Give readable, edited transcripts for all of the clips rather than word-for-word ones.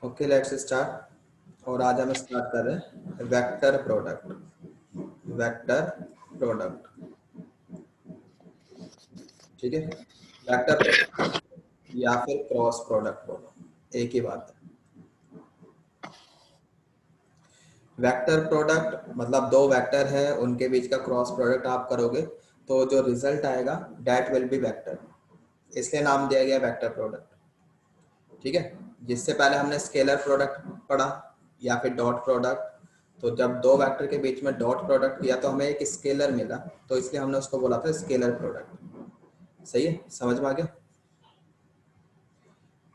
Okay let's start. और आज हम स्टार्ट कर रहे हैं वेक्टर प्रोडक्ट। वेक्टर प्रोडक्ट, ठीक है। वेक्टर प्रोडक्ट या फिर क्रॉस प्रोडक्ट बोलो, एक ही बात है। वेक्टर प्रोडक्ट मतलब दो वेक्टर है, उनके बीच का क्रॉस प्रोडक्ट आप करोगे तो जो रिजल्ट आएगा दैट विल बी वेक्टर, इसलिए नाम दिया गया वेक्टर प्रोडक्ट, ठीक है। जिससे पहले हमने स्केलर प्रोडक्ट पढ़ा या फिर डॉट प्रोडक्ट, तो जब दो वेक्टर के बीच में डॉट प्रोडक्ट किया तो हमें एक स्केलर मिला, तो इसलिए हमने उसको बोला था स्केलर प्रोडक्ट। सही है, समझ में आ गया।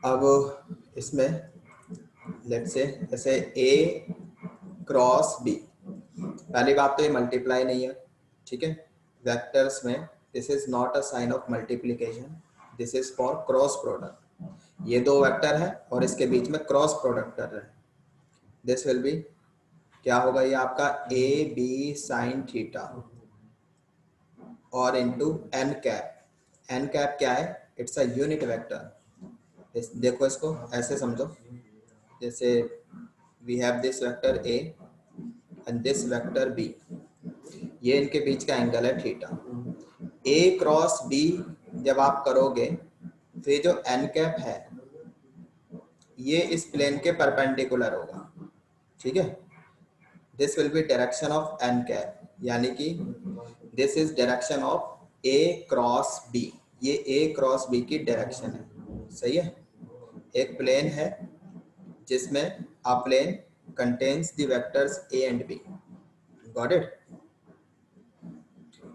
अब इसमें लेट्स से जैसे ए क्रॉस बी, पहली बात तो ये मल्टीप्लाई नहीं है, ठीक है। वेक्टर्स में this is not a sign of multiplication, this is for cross product. ये दो वेक्टर है और इसके बीच में क्रॉस प्रोडक्ट कर रहे हैं। दिस विल बी, क्या होगा ये आपका ए बी साइन थीटा और into N cap. N cap क्या है? It's a unit vector. देखो इसको ऐसे समझो, जैसे we have this vector A and this vector B, ये इनके बीच का एंगल है थीटा। ए क्रॉस बी जब आप करोगे तो ये जो एन कैप है ये इस प्लेन के परपेंडिकुलर होगा, ठीक है। This will be direction of N cap, यानी कि this is direction of A cross B, ये ए क्रॉस बी की डायरेक्शन है, सही है। एक प्लेन है जिसमें a plane contains the vectors A and B, got it.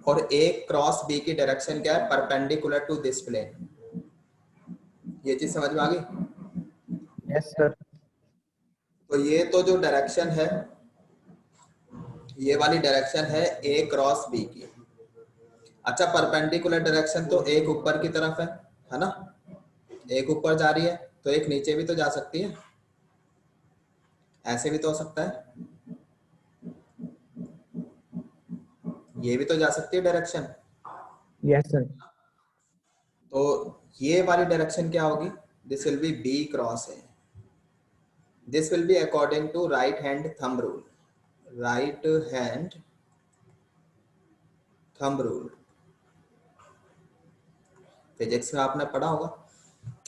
और ए क्रॉस बी की डायरेक्शन क्या है? Perpendicular to this plane. ये चीज समझ में आ गई? Yes sir. तो ये तो जो डायरेक्शन है, ये वाली डायरेक्शन है ए क्रॉस बी की। अच्छा, परपेंडिकुलर डायरेक्शन तो एक ऊपर की तरफ है ना, एक ऊपर जा रही है तो एक नीचे भी तो जा सकती है, ऐसे भी तो हो सकता है, ये भी तो जा सकती है डायरेक्शन। Yes sir. तो ये वाली डायरेक्शन क्या होगी? This will be B cross A. This will be according to right hand thumb rule, right hand thumb rule, physics में आपने पढ़ा होगा,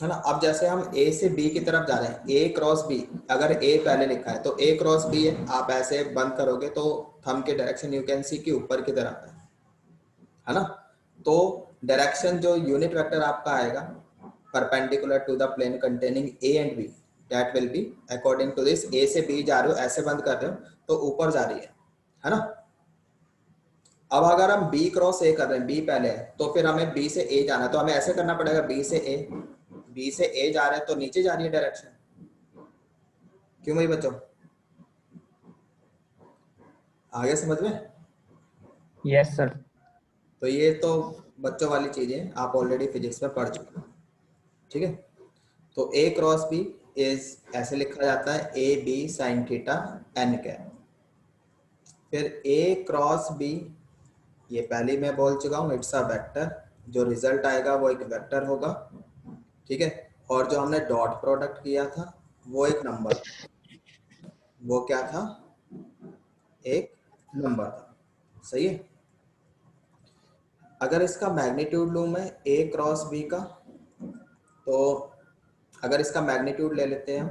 है ना। अब जैसे हम ए से बी की तरफ जा रहे हैं, ए क्रॉस बी, अगर ए पहले लिखा है तो ए क्रॉस बी है, आप ऐसे बंद करोगे तो थंब के डायरेक्शन यू कैन सी की ऊपर की तरफ है ना। तो डायरेक्शन जो यूनिट वेक्टर आपका आएगा perpendicular to the plane containing A and B, that will be according to this. A से बी जा रहे हो, ऐसे बंद कर रहे हो तो ऊपर जा रही है ना। अब अगर हम बी क्रॉस ए कर रहे हैं, बी पहले है, तो फिर हमें बी से ए जाना है, तो हमें ऐसे करना पड़ेगा, बी से ए, बी से ए जा रहे हैं तो नीचे जा रही है डायरेक्शन, क्यों भाई बच्चों? आगे समझ में? Yes sir. तो ये तो बच्चों वाली चीजें आप ऑलरेडी फिजिक्स में पढ़ चुके हो, ठीक है। तो ए क्रॉस बी इज ऐसे लिखा जाता है A B sine theta N cap. फिर ए क्रॉस बी, ये पहले मैं बोल चुका हूँ, इट्स अ वेक्टर, जो रिजल्ट आएगा वो एक वेक्टर होगा, ठीक है। और जो हमने डॉट प्रोडक्ट किया था वो एक नंबर, वो क्या था? एक नंबर था, सही है। अगर इसका मैग्नीट्यूड लूं मैं ए क्रॉस बी का, तो अगर इसका मैग्नीट्यूड ले लेते हैं हम,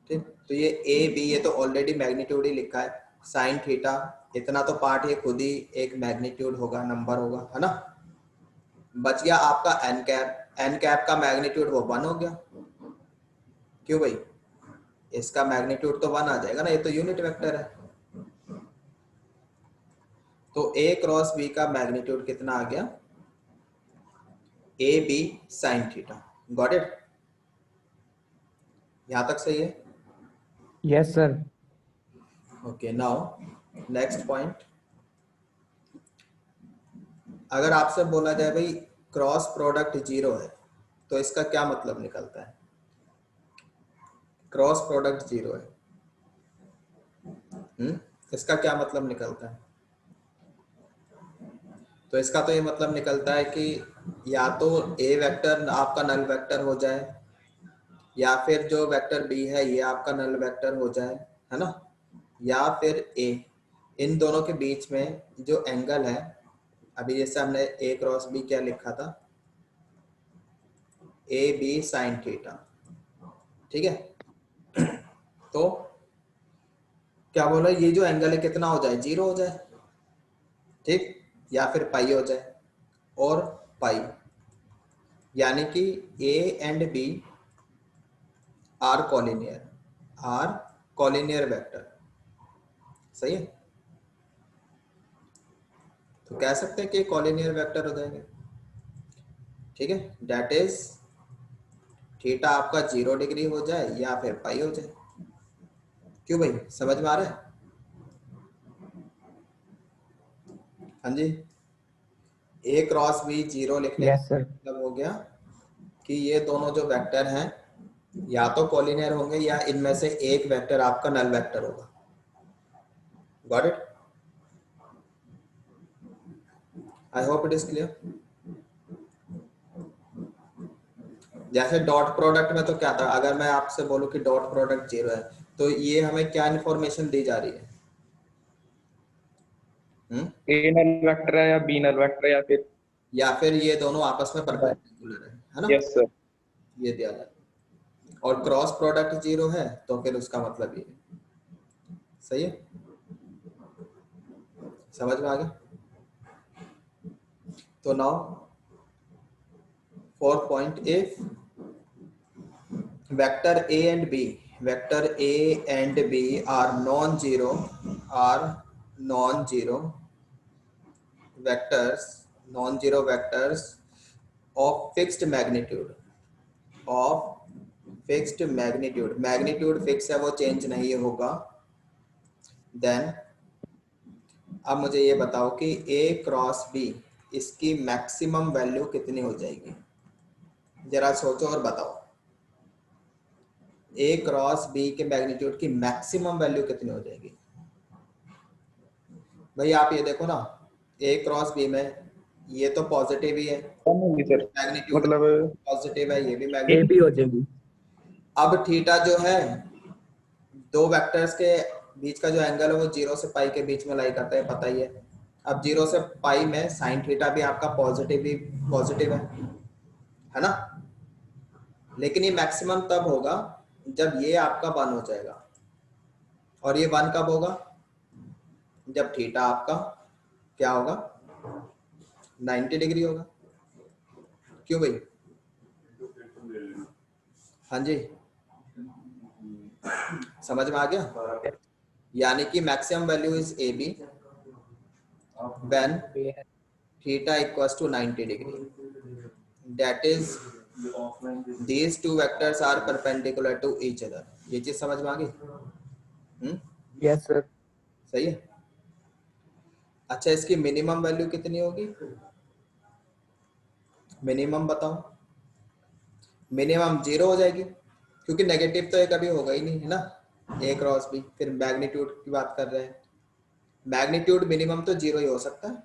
ठीक, तो ये ए बी, ये तो ऑलरेडी मैग्नीट्यूड ही लिखा है, साइन थीटा इतना तो पार्ट ये खुद ही एक मैग्नीट्यूड होगा, नंबर होगा, है ना। बच गया आपका एन कैप। एन कैप का मैग्नीट्यूड वो 1 हो गया, क्यों भाई? इसका मैग्नीट्यूड तो 1 आ जाएगा ना, ये तो यूनिट वेक्टर है। तो ए क्रॉस बी का मैग्नीट्यूड कितना आ गया? A B sine theta, got it. यहां तक सही है? Yes sir. Okay, now next point. अगर आपसे बोला जाए भाई क्रॉस प्रोडक्ट 0 है, तो इसका क्या मतलब निकलता है? क्रॉस प्रोडक्ट 0 है, इसका क्या मतलब निकलता है? तो इसका तो ये मतलब निकलता है कि या तो ए वेक्टर आपका नल वेक्टर हो जाए, या फिर जो वेक्टर बी है ये आपका नल वेक्टर हो जाए, है ना, या फिर ए। इन दोनों के बीच में जो एंगल है, अभी जैसे हमने ए क्रॉस बी क्या लिखा था, ए बी साइन थीटा, ठीक है। तो क्या बोला, ये जो एंगल है कितना हो जाए, 0 हो जाए, ठीक, या फिर पाई हो जाए, और पाई, यानी कि A and B are collinear vector, सही है। तो कह सकते हैं कि कॉलिनियर वेक्टर हो जाएंगे, ठीक है। दैट इज थीटा आपका 0 डिग्री हो जाए या फिर पाई हो जाए। क्यों भाई, समझ में आ रहा है? हाँ जी। ए क्रॉस बी 0 लिखने यस का सर। मतलब हो गया कि ये दोनों जो वेक्टर हैं या तो कॉलिनियर होंगे या इनमें से एक वेक्टर आपका नल वेक्टर होगा। Got it? I hope it is clear. जैसे डॉट प्रोडक्ट में तो क्या था, अगर मैं आपसे बोलूं कि डॉट प्रोडक्ट 0 है तो ये हमें क्या इन्फॉर्मेशन दी जा रही है? ए नल वेक्टर है या बी नल वेक्टर या फिर ये दोनों आपस में परपेंडिकुलर है ना, यस सर। ये दिया जाता है। और क्रॉस प्रोडक्ट 0 है तो फिर उसका मतलब ये है, सही है, समझ में आ गया। तो now 4th point, if vector A and B are non zero vectors non-zero vectors of fixed magnitude magnitude fix है, वो चेंज नहीं होगा। देन अब मुझे ये बताओ कि a क्रॉस b इसकी मैक्सिमम वैल्यू कितनी हो जाएगी, जरा सोचो और बताओ। a क्रॉस b के मैग्नीट्यूड की मैक्सिमम वैल्यू कितनी हो जाएगी? भाई आप ये देखो ना, a क्रॉस b में ये तो पॉजिटिव ही है, सर मैग्नीट्यूड मतलब पॉजिटिव है, ये भी ए मैग्नीट्यूड। भी हो जाएगी। अब थीटा जो है, दो वेक्टर्स के बीच का जो एंगल है वो 0 से पाई के बीच में लाई करता है, पता ही है। अब 0 से पाई में साइन थीटा भी आपका पॉजिटिव है ना। लेकिन ये मैक्सिमम तब होगा जब ये आपका 1 हो जाएगा, और ये 1 कब होगा, जब थीटा आपका क्या होगा, 90 डिग्री होगा। क्यों भाई? हाँ जी, समझ में आ गया। यानी कि maximum value is A B when theta equals to 90 degree. That is, these two vectors are perpendicular to each other. ये चीज समझ में आ गई? Yes sir. सही है। अच्छा, इसकी मिनिमम वैल्यू कितनी होगी, मिनिमम बताओ। मिनिमम 0 हो जाएगी, क्योंकि नेगेटिव तो ये कभी होगा ही नहीं, है ना, ए क्रॉस बी। फिर मैग्नीट्यूड की बात कर रहे हैं, मैग्नीट्यूड मिनिमम तो 0 ही हो सकता है,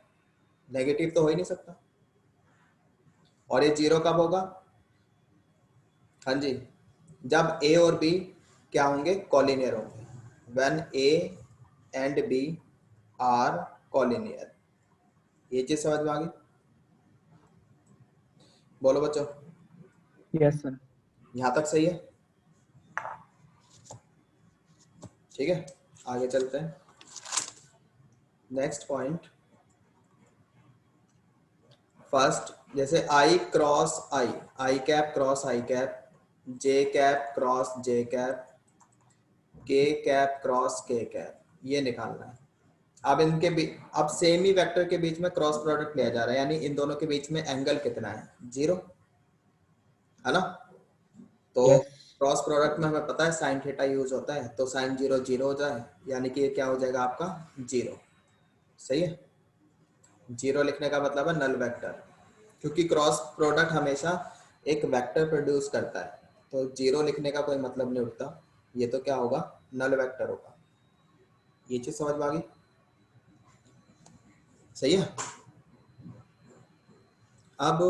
नेगेटिव तो हो ही नहीं सकता। और ये 0 कब होगा? हाँ जी, जब ए और बी क्या होंगे, कॉलिनियर होंगे। When A and B are collinear. ये चीज समझ में आ गई? बोलो बच्चों, यस सर। यहां तक सही है? ठीक है, आगे चलते हैं। नेक्स्ट पॉइंट, फर्स्ट, जैसे आई क्रॉस आई कैप क्रॉस आई कैप, जे कैप क्रॉस जे कैप, के कैप क्रॉस के कैप, ये निकालना है। अब इनके अब सेम ही वेक्टर के बीच में क्रॉस प्रोडक्ट लिया जा रहा है, यानी इन दोनों के बीच में एंगल कितना है, 0, है ना। तो यस। क्रॉस प्रोडक्ट में हमें पता है साइन थीटा यूज होता है, तो साइन 0 0 हो जाए, यानी कि ये क्या हो जाएगा आपका 0, सही है। 0 लिखने का मतलब है नल वेक्टर, क्योंकि क्रॉस प्रोडक्ट हमेशा एक वेक्टर प्रोड्यूस करता है, तो 0 लिखने का कोई मतलब नहीं उठता, ये तो क्या होगा, नल वेक्टर होगा। ये चीज समझ में आ गई? सही है। अब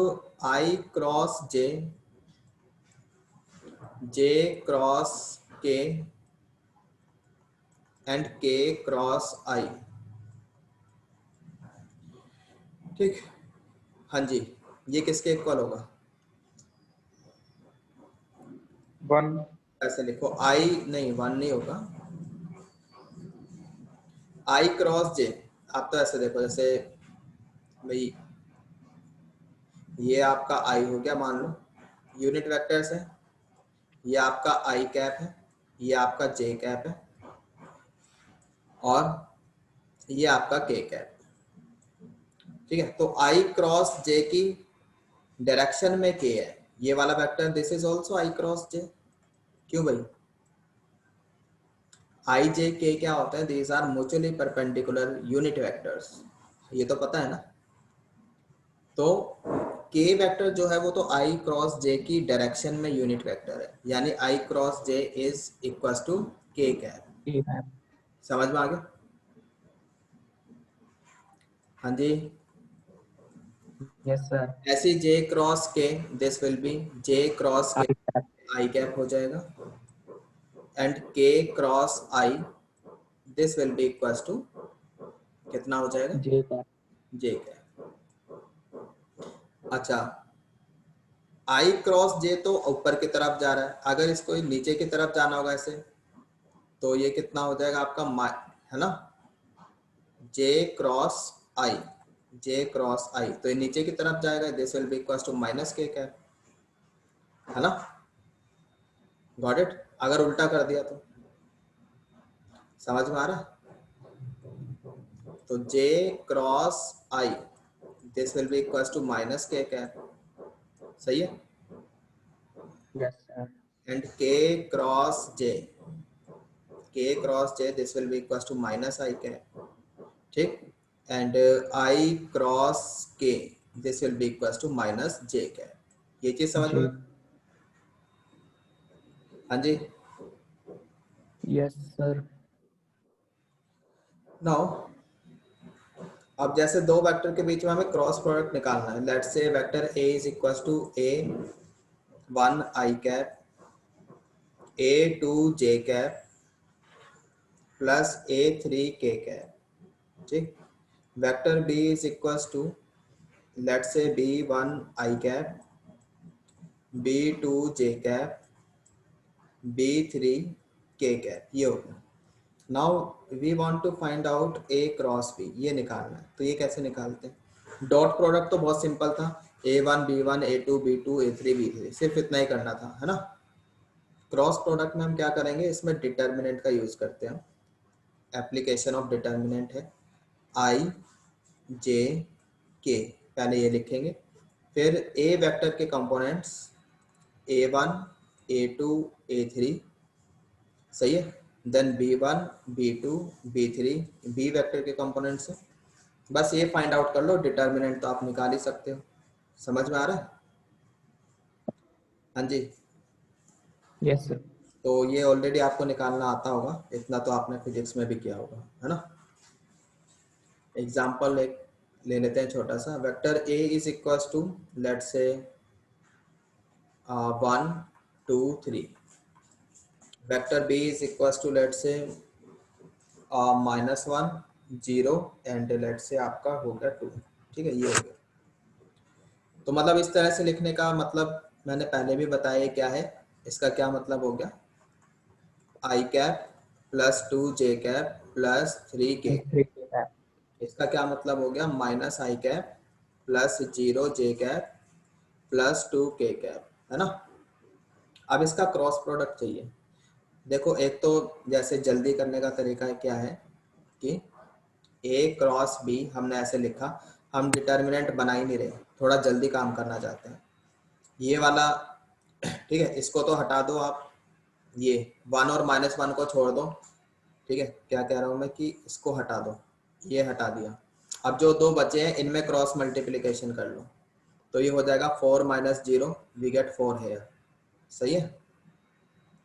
I cross J J cross K and K cross I। ठीक, हाँ जी, ये किसके इक्वल होगा? 1 ऐसे लिखो, I नहीं, 1 नहीं होगा, I क्रॉस J। आप तो ऐसे देखो, जैसे भाई ये आपका I हो गया, मान लो यूनिट वेक्टर्स है, ये आपका I कैप है, ये आपका J कैप है, और ये आपका K कैप। ठीक है, तो I क्रॉस J की डायरेक्शन में K है, ये वाला vector this is also I cross J। क्यों भाई? I J K क्या होता है? These are mutually perpendicular unit vectors, ये तो पता है ना। तो K वेक्टर जो है वो तो I क्रॉस J की डायरेक्शन में यूनिट वेक्टर है, यानी I cross J is equal to K cap. जी मैम। समझ में आ गया? हाँ जी। Yes sir. ऐसी J cross K, this will be J cross K, I cap. I cap हो जाएगा, and K cross I, this will be equal to कितना हो जाएगा? J cap. J cap. अच्छा, I क्रॉस J तो ऊपर की तरफ जा रहा है, अगर इसको नीचे की तरफ जाना होगा ऐसे, तो ये कितना हो जाएगा आपका, है ना, J cross I, J cross I, तो ये नीचे की तरफ जाएगा, this will be equal to minus K cap, है ना। Got it? अगर उल्टा कर दिया तो समझ में आ रहा है? तो J cross I, this will be equal to minus K cap, सही है। Yes sir. And K cross J, K cross J, this will be equal to minus I cap. ठीक, and I cross K, this will be equal to minus J cap. ये चीज समझ में? जी। हाँ जी। Yes sir. Now अब जैसे दो वेक्टर के बीच में हमें क्रॉस प्रोडक्ट निकालना है, let's say vector A is equal to A1 I cap A2 J cap plus A3 K cap. ठीक, vector B is equal to let's say B1 I cap B2 J cap B3 K cap, ये हो गया। Now we want to find out A cross B, ये निकालना है। तो ये कैसे निकालते हैं? डॉट प्रोडक्ट तो बहुत सिंपल था, A1 B1 A2 B2 A3 B3, सिर्फ इतना ही करना था, है ना। क्रॉस प्रोडक्ट में हम क्या करेंगे, इसमें डिटर्मिनेंट का यूज करते हैं। एप्लीकेशन ऑफ डिटर्मिनेंट है I J K, पहले ये लिखेंगे, फिर A वेक्टर के कंपोनेंट्स A1 A2 A3, सही है, then B1 B2 B3 B vector के कंपोनेंट्स है। बस ये फाइंड आउट कर लो, डिटर्मिनेंट तो आप निकाल ही सकते हो। समझ में आ रहा है? हाँ जी। Yes sir. तो ये ऑलरेडी आपको निकालना आता होगा, इतना तो आपने फिजिक्स में भी किया होगा, है ना। एग्जाम्पल एक ले लेते हैं छोटा सा, vector A is equal to let's say 1 2 3, vector B is equal to let's say -1 0 and let's say आपका हो गया 2। ठीक है, ये हो गया। तो मतलब इस तरह से लिखने का मतलब मैंने पहले भी बताया क्या है, इसका क्या मतलब हो गया, I cap plus 2 J cap plus 3 K। 3 cap. इसका क्या मतलब हो गया, minus I cap plus 0 J cap plus 2 K cap, है ना। अब इसका क्रॉस प्रोडक्ट चाहिए। देखो, एक तो जैसे जल्दी करने का तरीका क्या है कि A क्रॉस B हमने ऐसे लिखा, हम डिटर्मिनेंट बना ही नहीं रहे, थोड़ा जल्दी काम करना चाहते हैं। ये वाला ठीक है, इसको तो हटा दो आप, ये 1 और -1 को छोड़ दो। ठीक है, क्या कह रहा हूँ मैं कि इसको हटा दो, ये हटा दिया। अब जो दो बचे हैं इनमें क्रॉस मल्टीप्लिकेशन कर लो, तो ये हो जाएगा 4 - 0 वी गेट 4 हेयर। सही है,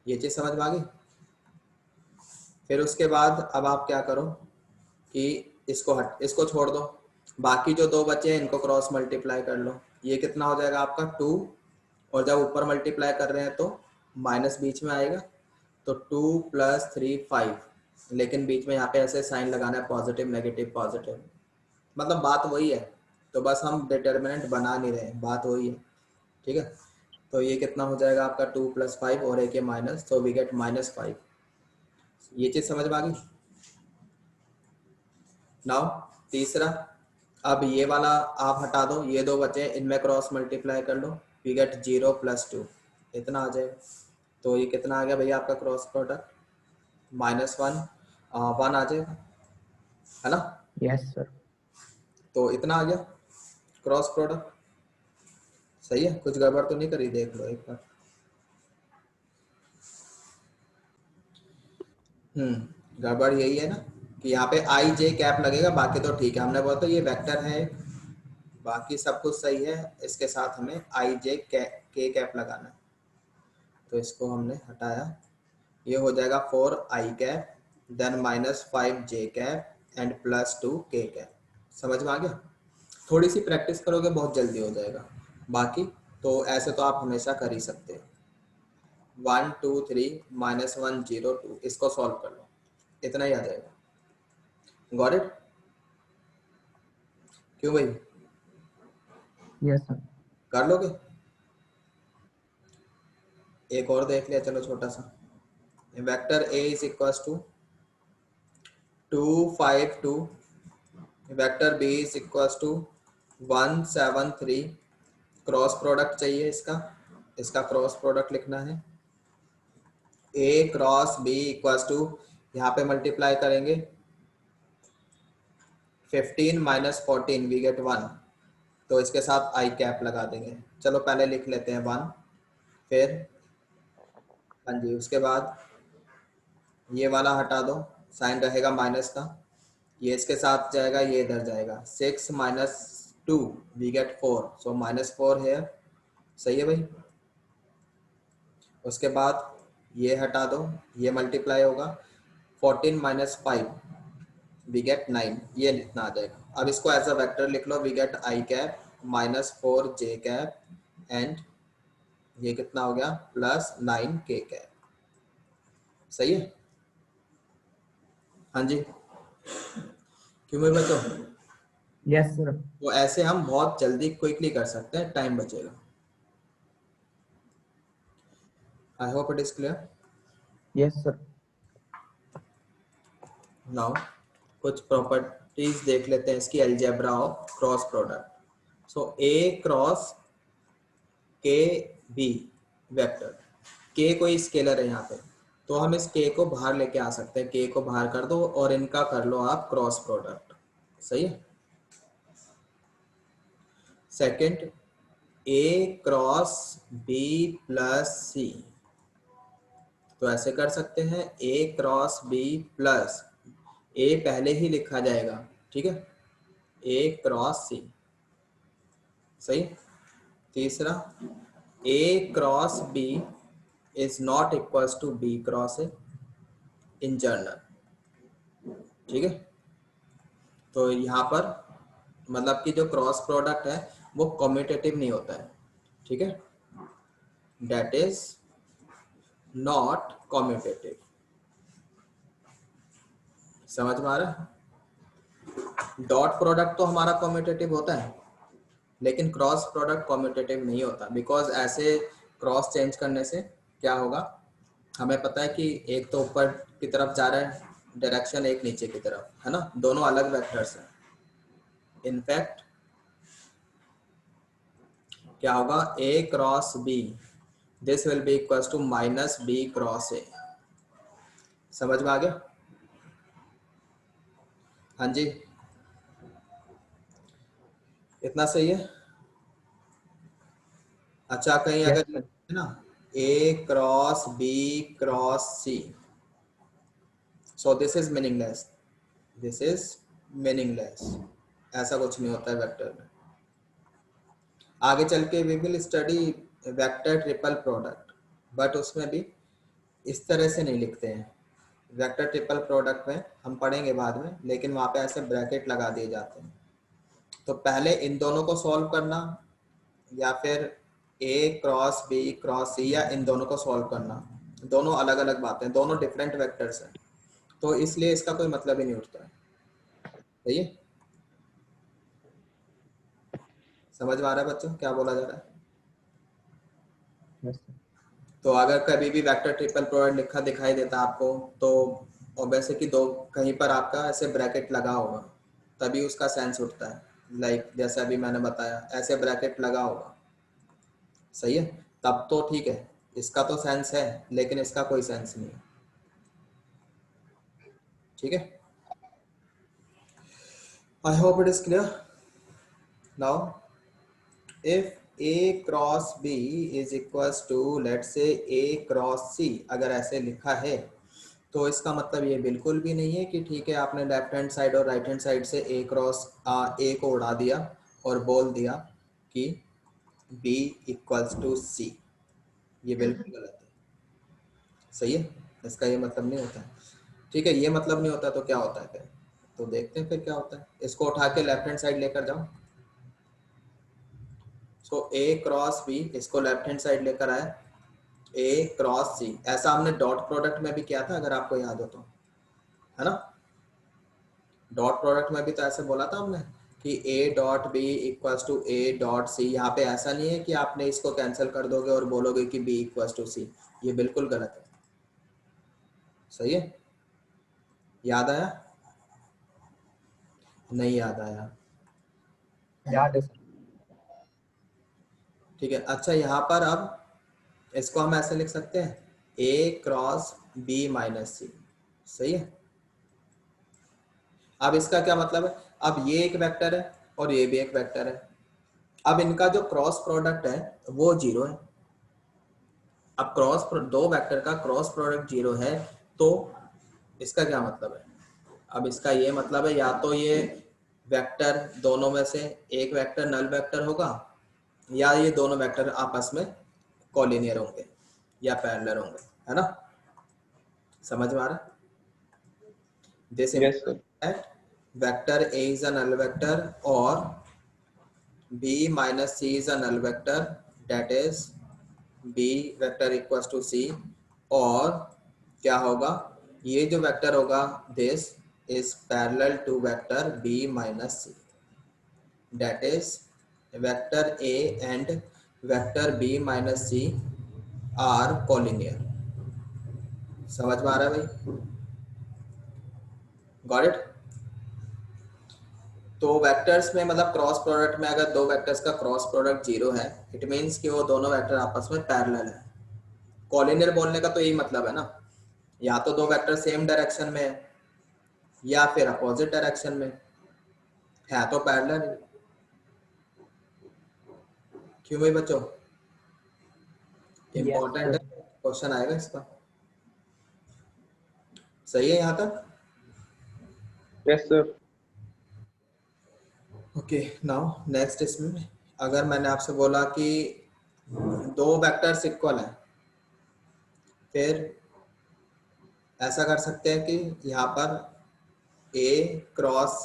ये चीज समझ में आ गई। फिर उसके बाद अब आप क्या करो कि इसको छोड़ दो, बाकी जो दो बचे हैं इनको क्रॉस मल्टीप्लाई कर लो। ये कितना हो जाएगा आपका 2, और जब ऊपर मल्टीप्लाई कर रहे हैं तो माइनस बीच में आएगा तो 2 + 3 5, लेकिन बीच में यहाँ पे ऐसे साइन लगाना है पॉजिटिव नेगेटिव पॉजिटिव, मतलब बात वही है, तो बस हम डिटर्मिनेंट बना नहीं रहे, बात वही है, ठीक है। तो ये कितना हो जाएगा आपका 2 + 5 और एक माइनस, तो वी गेट -5। ये चीज समझ में आ गई। नाउ तीसरा, अब ये वाला आप हटा दो, ये दो बचे, इनमें क्रॉस मल्टीप्लाई कर लो, वी गेट 0 + 2, इतना आ जाएगा। तो ये कितना आ गया भैया आपका क्रॉस प्रोडक्ट, -1 1 आ जाएगा, है ना। Yes, sir. तो इतना आ गया क्रॉस प्रोडक्ट, सही है, कुछ गड़बड़ तो नहीं करी, देख लो एक बार। गड़बड़ यही है ना कि यहाँ पे आई जे कैप लगेगा, बाकी तो ठीक है, हमने बोला तो ये वेक्टर है, बाकी सब कुछ सही है, इसके साथ हमें आई जे के कैप लगाना है, तो इसको हमने हटाया, ये हो जाएगा 4 I cap then -5 J cap and +2 K cap. समझ में आ गया। थोड़ी सी प्रैक्टिस करोगे बहुत जल्दी हो जाएगा, बाकी तो ऐसे तो आप हमेशा कर ही सकते हो। 1 2 3 -1 0 2, इसको सॉल्व कर लो, इतना ही आ जाएगा। Got it. क्यों भाई, Yes, sir. कर लोगे। एक और देख लिया, चलो छोटा सा, vector a is equals to 2 5 2, vector b is equals to 1 7 3, cross product चाहिए इसका क्रॉस प्रोडक्ट लिखना है, a cross b equals to, यहाँ पे मल्टीप्लाई करेंगे 15 - 14 वी गेट 1, तो इसके साथ आई कैप लगा देंगे। चलो पहले लिख लेते हैं 1, फिर हाँ जी, उसके बाद ये वाला हटा दो, साइन रहेगा माइनस का, ये इसके साथ जाएगा, ये इधर जाएगा, 6 - 2 वी गेट 4, सो -4 है, सही है भाई। उसके बाद ये हटा दो, ये मल्टीप्लाई होगा 14 - 5 वी गेट 9, ये इतना आ जाएगा। अब इसको एज अ वेक्टर लिख लो, we get I cap -4 J cap and ये कितना हो गया +9 के कैप, सही है। हाँ जी, क्यों मेरे बच्चों, Yes, sir. तो ऐसे हम बहुत जल्दी क्विकली कर सकते हैं, टाइम बचेगा। आई hope it is clear. Yes, sir. Now कुछ प्रॉपर्टीज देख लेते हैं इसकी, algebra of cross product. So A cross के बी वेक्टर, के कोई स्केलर है यहाँ पे, तो हम इस के को बाहर लेके आ सकते हैं, के को बाहर कर दो और इनका कर लो आप क्रॉस प्रोडक्ट, सही है। सेकंड, ए क्रॉस बी प्लस सी, तो ऐसे कर सकते हैं, ए क्रॉस बी प्लस, ए पहले ही लिखा जाएगा, ठीक है, ए क्रॉस सी, सही। तीसरा, A cross B is not equals to B cross A in general, ठीक है। तो यहाँ पर मतलब कि जो क्रॉस प्रोडक्ट है वो कम्यूटेटिव नहीं होता है, ठीक है, डेट इज नॉट कम्यूटेटिव। समझ में आ रहा है। डॉट प्रोडक्ट तो हमारा कम्यूटेटिव होता है, लेकिन क्रॉस प्रोडक्ट कम्यूटेटिव नहीं होता, बिकॉज ऐसे क्रॉस चेंज करने से क्या होगा, हमें पता है कि एक तो ऊपर की तरफ जा रहा है डायरेक्शन, एक नीचे की तरफ, है ना, दोनों अलग वेक्टर्स हैं। इनफैक्ट क्या होगा, A cross B, this will be equals to -b cross A. समझ में आ गया। हाँ जी, इतना सही है। अच्छा, कहीं Yes, अगर sir. है ना, A cross B cross C, so this is meaningless, this is meaningless, ऐसा कुछ नहीं होता है वेक्टर में। आगे चल के we will study vector triple product, but उसमें भी इस तरह से नहीं लिखते हैं। वेक्टर ट्रिपल प्रोडक्ट में हम पढ़ेंगे बाद में, लेकिन वहाँ पे ऐसे ब्रैकेट लगा दिए जाते हैं। तो पहले इन दोनों को सॉल्व करना, या फिर ए क्रॉस बी क्रॉस सी या इन दोनों को सॉल्व करना, दोनों अलग अलग बातें, दोनों डिफरेंट वेक्टर्स हैं, तो इसलिए इसका कोई मतलब ही नहीं उठता है। सही है? समझ में आ रहा है बच्चों क्या बोला जा रहा है? Yes, sir. तो अगर कभी भी वेक्टर ट्रिपल प्रोडक्ट लिखा दिखाई देता आपको तो ऑब्वियस है कि दो कहीं पर आपका ऐसे ब्रैकेट लगा होगा, तभी उसका सेंस उठता है। लाइक जैसे अभी मैंने बताया ऐसे ब्रैकेट लगा होगा, सही है, तब तो ठीक है, इसका तो सेंस है लेकिन इसका कोई सेंस नहीं है। ठीक है, I hope it is clear now. If a cross b is equals to let say a cross c, अगर ऐसे लिखा है तो इसका मतलब ये बिल्कुल भी नहीं है कि ठीक है आपने लेफ्ट हैंड साइड और राइट हैंड साइड से a क्रॉस a को उड़ा दिया और बोल दिया कि b इक्वल्स टू c, ये बिल्कुल गलत है। सही है, इसका ये मतलब नहीं होता है। ठीक है, ये मतलब नहीं होता तो क्या होता है फिर, तो देखते हैं फिर क्या होता है। इसको उठा के लेफ्ट हैंड साइड लेकर जाओ, सो a क्रॉस b, इसको लेफ्ट हैंड साइड लेकर आए a क्रॉस c, ऐसा हमने डॉट प्रोडक्ट में भी किया था अगर आपको याद हो तो, है ना? डॉट प्रोडक्ट में भी तो ऐसे बोला था हमने कि a dot b equals to a dot c। यहाँ पे ऐसा नहीं है कि आपने इसको कैंसिल कर दोगे और बोलोगे कि b इक्वल्स टू c, ये बिल्कुल गलत है। सही है, याद आया? नहीं याद आया? याद है सर। ठीक है, अच्छा यहाँ पर अब इसको हम ऐसे लिख सकते हैं a cross b minus c। सही है, अब इसका क्या मतलब है, अब ये एक वेक्टर है और ये भी एक वेक्टर है, अब इनका जो क्रॉस प्रोडक्ट है वो जीरो है। अब दो वेक्टर का क्रॉस प्रोडक्ट जीरो है तो इसका क्या मतलब है, अब इसका ये मतलब है या तो ये वेक्टर दोनों में से एक वेक्टर नल वेक्टर होगा या ये दोनों वेक्टर आपस में कॉलिनियर होंगे या पैरेलल होंगे, है ना? समझ में आ रहा है? This Yes, sir. That vector A is a null vector और b minus c is a null vector, that is b vector equals to c, और क्या होगा, ये जो वेक्टर होगा this is parallel to vector b minus c, that is vector a and vector b minus c are collinear। समझ में आ रहा है भाई? Got it? तो वेक्टर्स में मतलब क्रॉस प्रोडक्ट में अगर दो वेक्टर्स का क्रॉस प्रोडक्ट जीरो है, इट मीन्स कि वो दोनों वेक्टर आपस में पैरेलल है। कॉलिनियर बोलने का तो यही मतलब है ना, या तो दो वेक्टर सेम डायरेक्शन में है या फिर अपोजिट डायरेक्शन में है तो पैरेलल। क्यों भाई बच्चों, Yes, इंपॉर्टेंट sir. है, क्वेश्चन आएगा इसका। सही है यहाँ तक? Yes, sir. Okay, now next इसमें अगर मैंने आपसे बोला कि दो वेक्टर्स इक्वल हैं, फिर ऐसा कर सकते हैं कि यहाँ पर a क्रॉस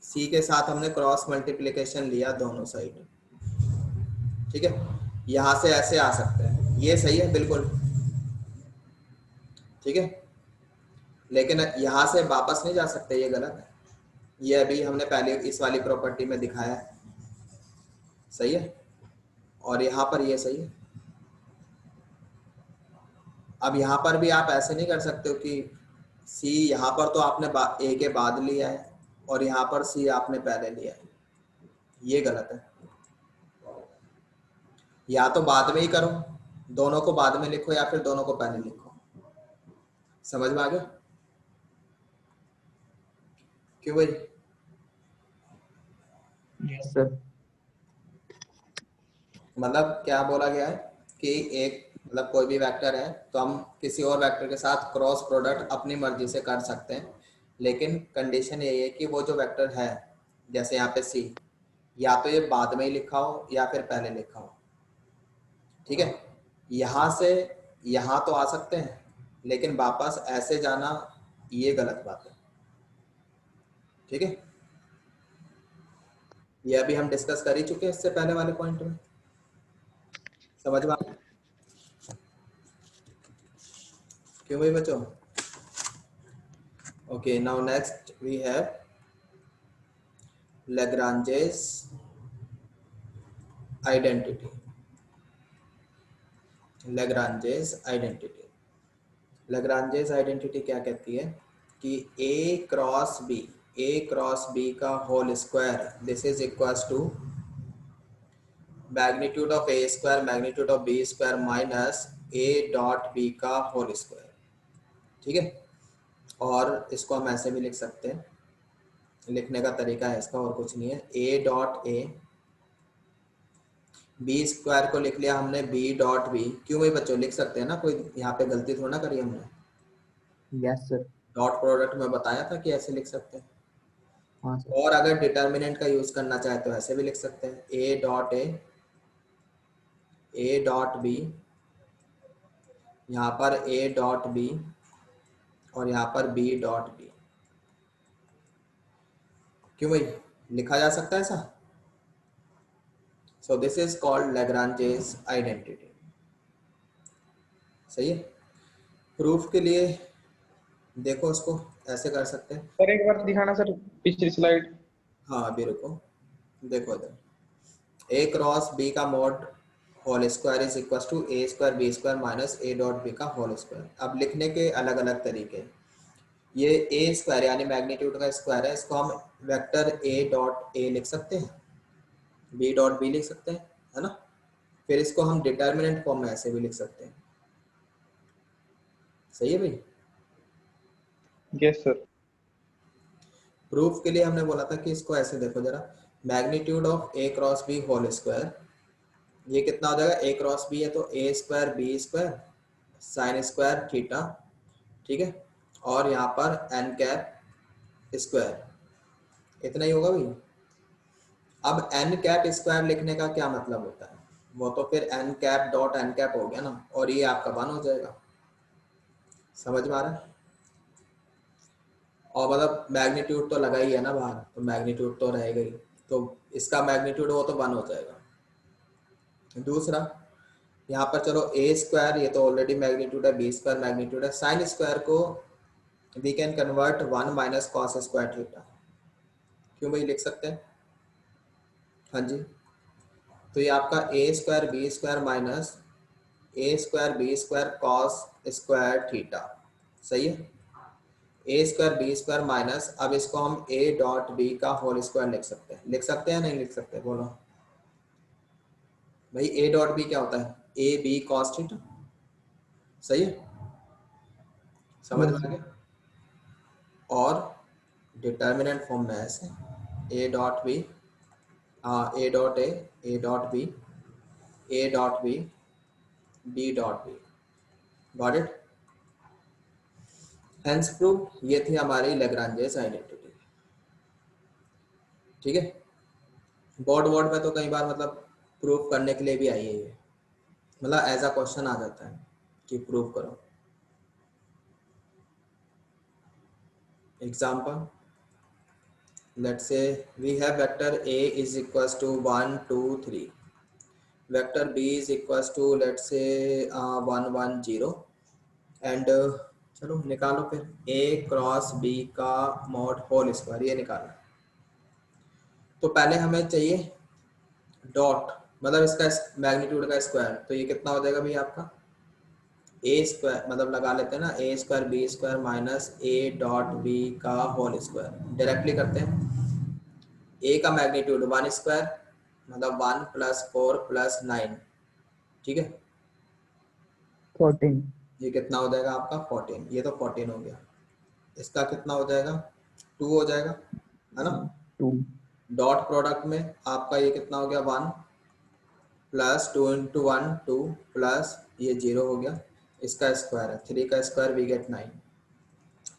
c के साथ हमने क्रॉस मल्टीप्लिकेशन लिया दोनों साइड, ठीक है, यहाँ से ऐसे आ सकते हैं, ये सही है बिल्कुल, ठीक है, लेकिन यहाँ से वापस नहीं जा सकते, ये गलत है। ये अभी हमने पहले इस वाली प्रॉपर्टी में दिखाया है, सही है, और यहाँ पर ये सही है। अब यहाँ पर भी आप ऐसे नहीं कर सकते हो कि c यहाँ पर तो आपने a के बाद लिया है और यहाँ पर c आपने पहले लिया है, ये गलत है। या तो बाद में ही करो, दोनों को बाद में लिखो या फिर दोनों को पहले लिखो। समझ में आ गया? क्यों भाई? Yes, sir. मतलब क्या बोला गया है कि एक मतलब कोई भी वेक्टर है तो हम किसी और वेक्टर के साथ क्रॉस प्रोडक्ट अपनी मर्जी से कर सकते हैं, लेकिन कंडीशन यही है कि वो जो वेक्टर है जैसे यहाँ पे सी, या तो ये बाद में ही लिखा हो या फिर पहले लिखा हो, ठीक है। यहाँ से यहाँ तो आ सकते हैं लेकिन वापस ऐसे जाना ये गलत बात है, ठीक है। ये अभी हम डिस्कस कर ही चुके हैं इससे पहले वाले पॉइंट में, समझ में क्यों भाई बच्चों? Okay, now next we have Lagrange's identity. Lagrange's identity. Lagrange's identity क्या कहती है कि a क्रॉस b का whole square this is equals to magnitude of a square magnitude of b square minus a dot b का whole square. ठीक है, और इसको हम ऐसे भी लिख सकते हैं, लिखने का तरीका है इसका और कुछ नहीं है, a dot a B square को लिख लिया हमने बी डॉट बी। क्यों भाई बच्चों लिख सकते हैं ना, कोई यहाँ पे गलती थोड़ा ना करी हमने। Yes sir. डॉट प्रोडक्ट में बताया था कि ऐसे लिख सकते हैं। हाँ सर। और अगर डिटर्मिनेंट का यूज करना चाहे तो ऐसे भी लिख सकते हैं, ए डॉट बी, यहाँ पर ए डॉट बी और यहाँ पर बी डॉट बी। क्यों भाई लिखा जा सकता है ऐसा? सो this is called Lagrange's identity. सही है। प्रूफ के लिए देखो उसको ऐसे कर सकते हैं। सर एक बार दिखाना सर पिछली स्लाइड। हाँ अभी रुको, देखो इधर a क्रॉस b का mod whole square is equal to a square b square minus a dot b का होल स्क्वायर। अब लिखने के अलग अलग तरीके, ये a स्क्वायर यानी मैग्नीट्यूड का स्क्वायर है, इसको हम वेक्टर a डॉट a लिख सकते हैं, b डॉट b लिख सकते हैं, है ना। फिर इसको हम डिटर्मिनेंट फॉर्म में ऐसे भी लिख सकते हैं। सही है भाई। Yes sir. प्रूफ के लिए हमने बोला था कि इसको ऐसे देखो जरा, magnitude of a cross b whole square, ये कितना हो जाएगा, a क्रॉस b है तो a square b square sine square theta. ठीक है, और यहाँ पर n कैप स्क्वायर, इतना ही होगा भाई। अब n कैप स्क्वायर लिखने का क्या मतलब होता है, वो तो फिर n cap dot n cap हो गया ना, और ये आपका 1 हो जाएगा। समझ में आ रहा है? और मतलब मैग्नीट्यूड तो लगा ही है ना बाहर, तो मैग्नीट्यूड तो रहेगा ही, तो इसका मैग्नीट्यूड वो तो 1 हो जाएगा। दूसरा यहाँ पर चलो a स्क्वायर, ये तो ऑलरेडी मैग्नीट्यूड है, b स्क्वायर मैग्नीट्यूड है, साइन स्क्वायर को we can convert 1 minus cos square theta. क्यों भाई लिख सकते हैं? हाँ जी, तो ये आपका a square b square minus a square b square cos square theta. सही है, a square b square minus, अब इसको हम a डॉट b का होल स्क्वायर लिख सकते हैं। लिख सकते हैं नहीं लिख सकते, बोलो भाई। a डॉट b क्या होता है, a b कॉस थीटा। सही है, समझ में आ गया। और डिटर्मिनेंट फॉर्म में ऐसे a dot b, a dot a dot b, a dot b, b dot b। Got it? Hence prove, ये थी हमारी Lagrange's आइडेंटिटी। ठीक है, बोर्ड में तो कई बार मतलब प्रूफ करने के लिए भी आई है ये, मतलब एज अ क्वेश्चन आ जाता है कि प्रूव करो। Example, let's say we have vector a is equals to 1 2 3, vector b is equals to let's say 1 1 0 and चलो निकालो फिर a क्रॉस b का मॉड होल स्क्वायर, ये निकालो। तो पहले हमें चाहिए डॉट, मतलब इसका मैग्नीट्यूड का स्क्वायर, तो ये कितना हो जाएगा भाई आपका ए स्क्वायर, मतलब लगा लेते हैं ना A square B square minus A dot B का होल स्क्वायर। डायरेक्टली करते हैं, ए का मैग्नीट्यूड 1 स्क्वायर मतलब 1 प्लस 4 प्लस 9। ठीक है, 14। ये कितना हो जाएगा आपका 14, ये तो 14 हो गया। इसका कितना हो जाएगा 2 हो जाएगा, है ना। 2। डॉट प्रोडक्ट में आपका ये कितना हो गया 1 प्लस 2 इंटू 1 2 प्लस ये 0 हो गया, इसका स्क्वायर है 3 का स्क्वायर वी गेट 9।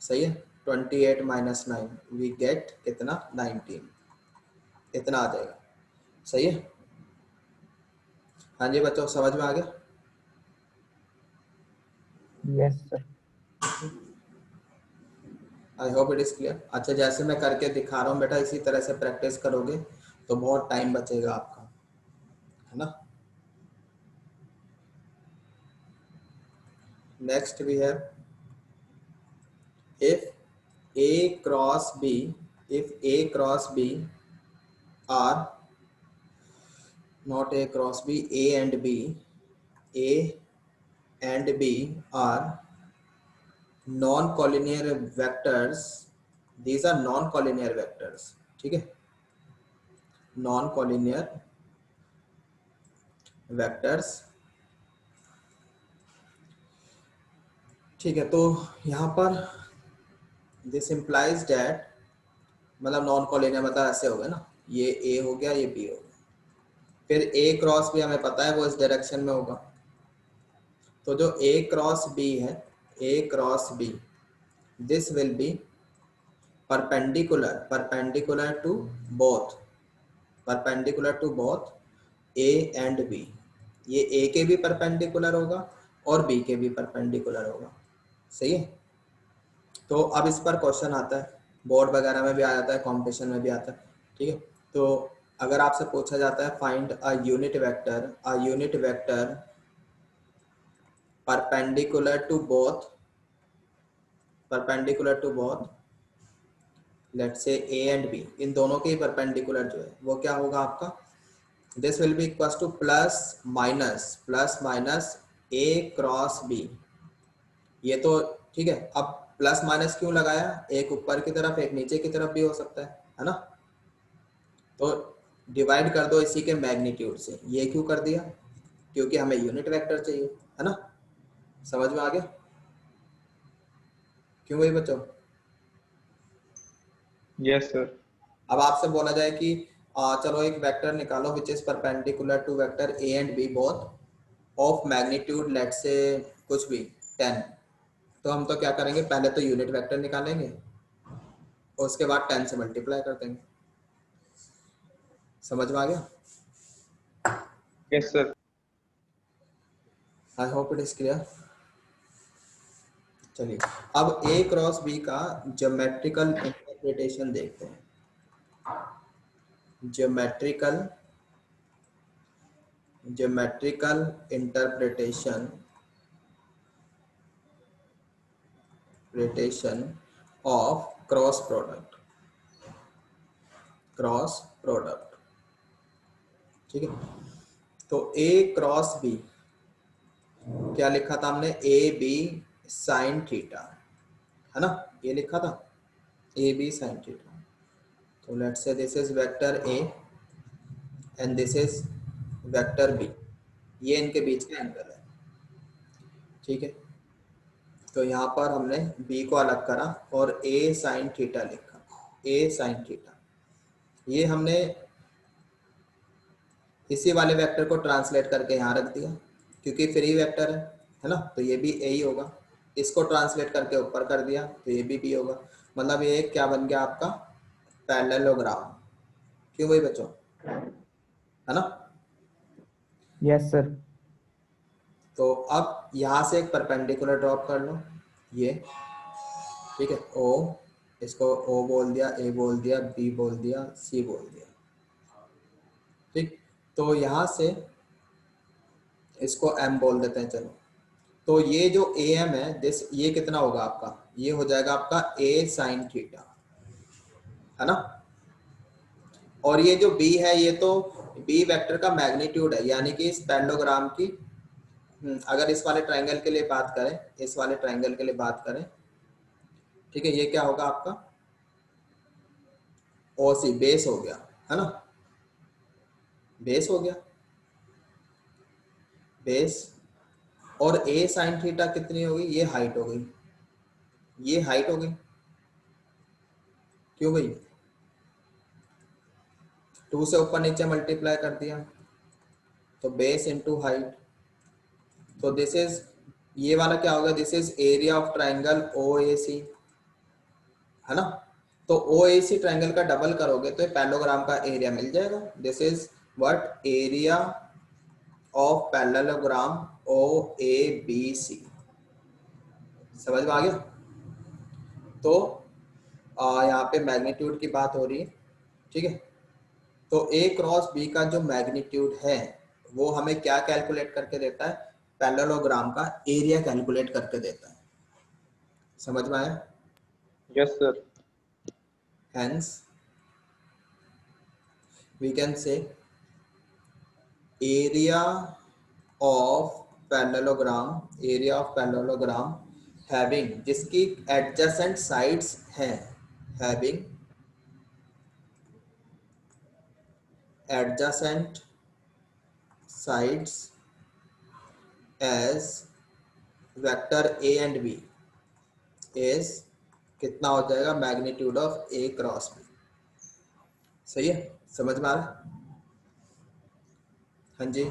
सही है, 28 माइनस 9 वी गेट कितना 19, इतना आ जाएगा। सही है, हाँ जी बच्चों समझ में आ गया? Yes sir. I hope it is clear. अच्छा, जैसे मैं करके दिखा रहा हूँ बेटा, इसी तरह से प्रैक्टिस करोगे तो बहुत टाइम बचेगा आपका, है ना। Next we have if A cross B, if A cross B are not A cross B, A and B are non-collinear vectors. These are non-collinear vectors. ठीक है, non-collinear vectors. ठीक है, तो यहाँ पर दिस implies that, मतलब non collinear मतलब ऐसे हो गया ना, ये A हो गया, ये B हो गया, फिर A क्रॉस B हमें पता है वो इस डायरेक्शन में होगा, तो जो A क्रॉस B है, A cross B, this will B perpendicular to both A and B. ये A के भी परपेंडिकुलर होगा और B के भी परपेंडिकुलर होगा, सही है। तो अब इस पर क्वेश्चन आता है, बोर्ड वगैरह में भी आ जाता है, कॉम्पिटिशन में भी आता है, ठीक है। तो अगर आपसे पूछा जाता है find a unit vector perpendicular to both let's say A and B, इन दोनों के परपेंडिकुलर जो है वो क्या होगा आपका, this will be equal to plus minus A cross B। ये तो ठीक है, अब प्लस माइनस क्यों लगाया, एक ऊपर की तरफ एक नीचे की तरफ भी हो सकता है ना। तो डिवाइड कर दो इसी के मैग्नीट्यूड से, ये क्यों कर दिया, क्योंकि हमें यूनिट वेक्टर चाहिए, है ना। समझ में आ गया क्यों भाई बच्चों। Yes sir. अब आपसे बोला जाए कि चलो एक वेक्टर निकालो which is perpendicular to vector A and B both of magnitude let's say कुछ भी 10, तो हम तो क्या करेंगे, पहले तो यूनिट वेक्टर निकालेंगे और उसके बाद 10 से मल्टीप्लाई कर देंगे। समझ में आ गया। Yes sir. I hope it is clear. चलिए अब A क्रॉस B का ज्योमेट्रिकल इंटरप्रिटेशन देखते हैं। Geometrical interpretation of cross product, ठीक है। तो A क्रॉस B क्या लिखा था हमने, AB साइन थीटा, है ना, ये लिखा था AB साइन थीटा। तो let's say this is vector A and this is vector B, ये इनके बीच का एंगल है, ठीक है। तो यहाँ पर हमने B को अलग करा और A साइन थीटा लिखा, A साइन थीटा। ये हमने इसी वाले वेक्टर को ट्रांसलेट करके यहाँ रख दिया क्योंकि फ्री वेक्टर है ना, तो ये भी A ही होगा। इसको ट्रांसलेट करके ऊपर कर दिया तो ये भी B होगा, मतलब ये क्या बन गया आपका पैरेललोग्राम। क्यों भाई बच्चों, है ना। Yes sir. तो अब यहाँ से एक परपेंडिकुलर ड्रॉप कर लो, ये ठीक है, O, इसको O बोल दिया, A बोल दिया, B बोल दिया, C बोल दिया, ठीक। तो यहाँ से इसको M बोल देते हैं, चलो। तो ये जो AM है दिस, ये कितना होगा आपका, ये हो जाएगा आपका A साइन थीटा, है ना। और ये जो B है ये तो B वेक्टर का मैग्नीट्यूड है, यानी कि इस पैरेललोग्राम की, अगर इस वाले ट्रायंगल के लिए बात करें, इस वाले ट्रायंगल के लिए बात करें, ठीक है, ये क्या होगा आपका OC, बेस हो गया, है ना, बेस हो गया, बेस। और A साइन थीटा कितनी होगी, ये हाइट हो गई, ये हाइट हो गई। क्यों भाई, 2 से ऊपर नीचे मल्टीप्लाई कर दिया तो बेस इंटू हाइट। तो दिस इज, ये वाला क्या होगा, this is area of triangle OAC, है ना। तो OAC ट्रायंगल का डबल करोगे तो पैरेललोग्राम का एरिया मिल जाएगा। This is what, area of parallelogram OABC। समझ में आ गया। तो यहाँ पे मैग्नीट्यूड की बात हो रही है, ठीक है। तो A क्रॉस B का जो मैग्नीट्यूड है वो हमें क्या कैलकुलेट करके देता है, पैरेललोग्राम का एरिया कैलकुलेट करके देता है। समझ में आया? Yes, sir. Hence we can say area of parallelogram having, जिसकी adjacent sides हैं, having adjacent sides as vector a and b is कितना हो जाएगा, magnitude of a cross b। सही है? समझ में आ रहा है? हाँ जी।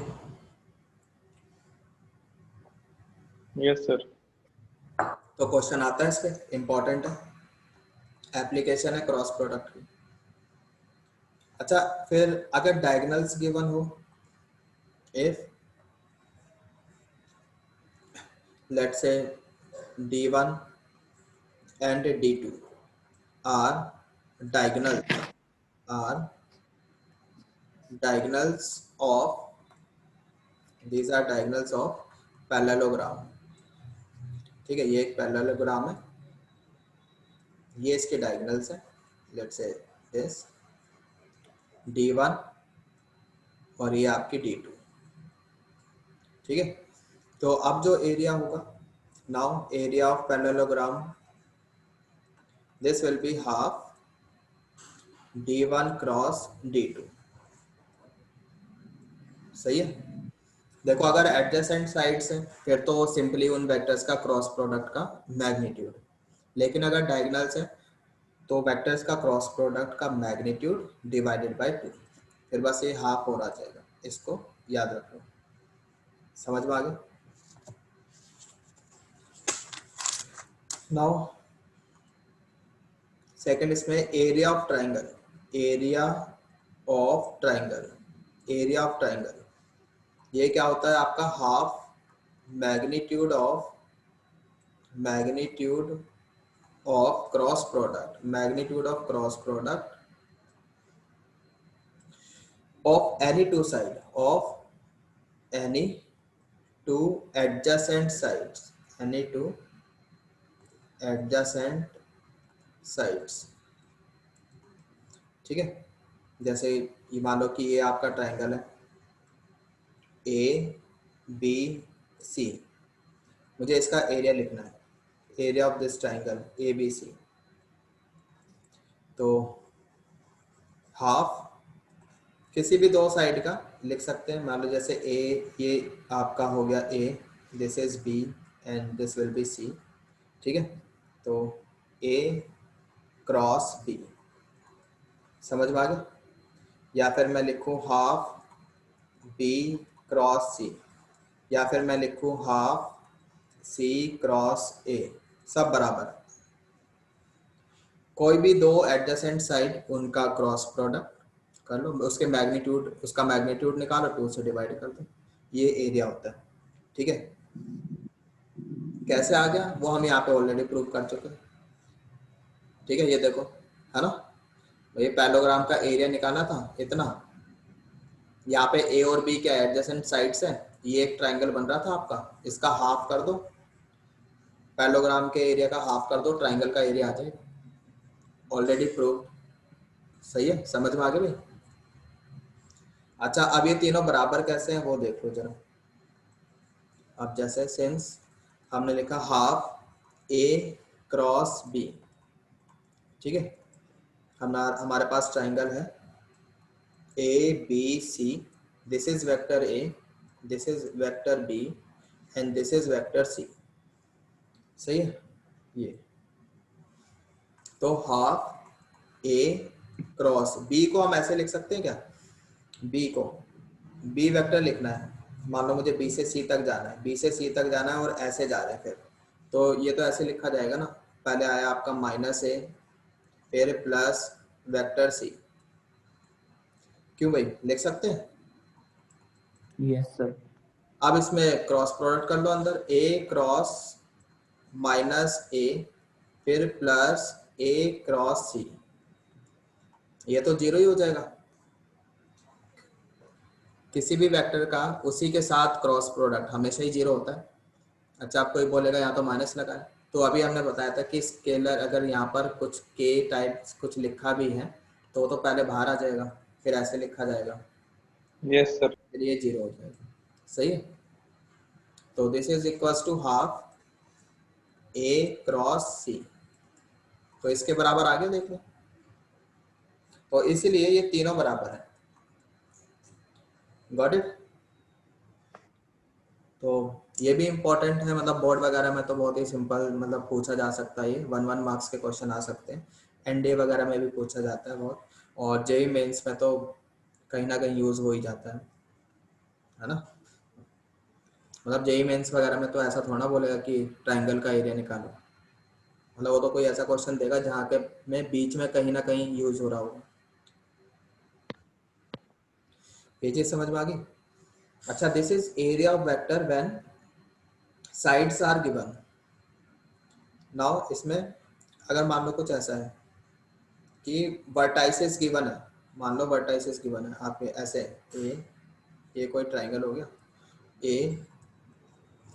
Yes, sir. तो क्वेश्चन आता है इस पे, इंपॉर्टेंट है, एप्लीकेशन है क्रॉस प्रोडक्ट की। अच्छा, फिर अगर डायगोनल्स गिवन हो, if let's say d1 and d2 are diagonals of, these are diagonals of parallelogram। ठीक है, ये एक पैरेललोग्राम है, ये इसके डायगोनल्स है, लेट्स से दिस d1 और ये आपकी d2। ठीक है, तो अब जो एरिया होगा, now area of parallelogram, this will be half d1 cross d2। सही है? देखो, अगर एडजेसेंट साइड्स हैं फिर तो सिंपली उन वेक्टर्स का क्रॉस प्रोडक्ट का मैग्नीट्यूड, लेकिन अगर डायगोनल्स है तो वेक्टर्स का क्रॉस प्रोडक्ट का मैग्नीट्यूड डिवाइडेड बाय 2, फिर बस ये हाफ हो रहा जाएगा, इसको याद रखो। समझ में आ गया? नाउ सेकंड, इसमें area of triangle, area of triangle, area of triangle, ये क्या होता है आपका, half magnitude of cross product, magnitude of cross product of any two side, of any two adjacent sides, any two adjacent sides। ठीक है, जैसे ये मान लो कि ये आपका ट्राइंगल है ए बी सी, मुझे इसका एरिया लिखना है, area of this triangle A B C. तो हाफ किसी भी दो साइड का लिख सकते हैं, मान लो जैसे ए, ये आपका हो गया A, this is B and this will be C. ठीक है, तो ए क्रॉस बी, समझ में आ गया? या फिर मैं लिखूं हाफ बी क्रॉस सी, या फिर मैं लिखूं हाफ सी क्रॉस ए, सब बराबर। कोई भी दो एडजेसेंट साइड, उनका क्रॉस प्रोडक्ट कर लो, उसके मैग्नीट्यूड, उसका मैग्नीट्यूड निकालो, 2 से डिवाइड कर दो, ये एरिया होता है। ठीक है, कैसे आ गया वो हम यहाँ पे ऑलरेडी प्रूव कर चुके हैं। ठीक है, ये देखो, है ना, ये पैरेललोग्राम का एरिया निकाला था इतना, यहाँ पे ए और बी के एडजेसेंट साइड्स है, ये एक ट्राइंगल बन रहा था आपका, इसका हाफ कर दो, पैरेललोग्राम के एरिया का हाफ कर दो, ट्राइंगल का एरिया आ जाएगा, ऑलरेडी प्रूव। सही है? समझ में आ गया भाई? अच्छा, अब ये तीनों बराबर कैसे हैं वो देख लो जरा। अब जैसे सिंस हमने लिखा हाफ ए क्रॉस बी, ठीक है, हमारे पास ट्राइंगल है A B C, this is vector A, this is vector B and this is vector C. सही है? ये तो हाफ ए क्रॉस बी को हम ऐसे लिख सकते हैं क्या, बी को, बी वेक्टर लिखना है, मान लो मुझे बी से सी तक जाना है, बी से सी तक जाना है और ऐसे जा रहे हैं, फिर तो ये तो ऐसे लिखा जाएगा ना, पहले आया आपका माइनस ए, फिर प्लस वेक्टर सी। क्यों भाई, लिख सकते हैं? Yes sir. अब इसमें क्रॉस प्रोडक्ट कर लो, अंदर ए क्रॉस माइनस ए, फिर प्लस ए क्रॉस सी, ये तो जीरो ही हो जाएगा। किसी भी वेक्टर का उसी के साथ क्रॉस प्रोडक्ट हमेशा ही 0 होता है। अच्छा, आप कोई बोलेगा यहाँ तो माइनस लगा है, तो अभी हमने बताया था कि स्केलर अगर यहाँ पर कुछ के टाइप कुछ लिखा भी है तो पहले बाहर आ जाएगा, फिर ऐसे लिखा जाएगा, Yes, sir. फिर ये 0 हो जाएगा। सही है, तो this is equals to half A cross C, तो इसके बराबर आगे देख लो, तो इसीलिए ये तीनों बराबर है। Got it. तो ये भी इम्पोर्टेंट है, मतलब बोर्ड वगैरह में तो बहुत ही सिंपल मतलब पूछा जा सकता है, ये 1 मार्क्स के क्वेश्चन आ सकते हैं, एनडीए वगैरह में भी पूछा जाता है बहुत, और जेई मेंस में तो कहीं ना कहीं यूज हो ही जाता है ना। मतलब जेई मेंस वगैरह में तो ऐसा थोड़ा बोलेगा कि ट्रायंगल का एरिया निकालो, मतलब वो तो कोई ऐसा क्वेश्चन देगा जहाँ के में बीच में कहीं ना कहीं यूज हो रहा होगा। ये चीज समझ में आ गई। अच्छा, this is area of vector when sides are given. Now इसमें अगर मान लो कुछ ऐसा है कि वर्टाइसेस गिवन है, मान लो वर्टाइसेस गिवन है आप ऐसे ये कोई ट्रायंगल हो गया ए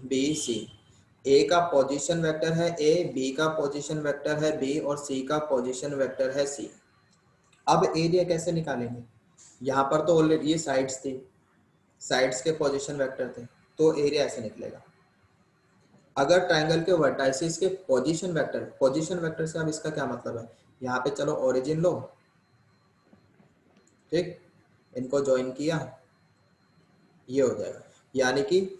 बी सी, ए का पोजीशन वेक्टर है ए, बी का पोजीशन वेक्टर है बी, और सी का पोजीशन वेक्टर है सी। अब एरिया कैसे निकालेंगे? यहाँ पर तो ऑलरेडी ये साइड्स थी, साइड्स के पोजीशन वेक्टर थे, तो एरिया ऐसे निकलेगा। अगर ट्रायंगल के वर्टाइसिस के पोजीशन वेक्टर से अब इसका क्या मतलब है, यहाँ पे चलो ओरिजिन लो, ठीक, इनको ज्वाइन किया, ये हो जाएगा, यानी कि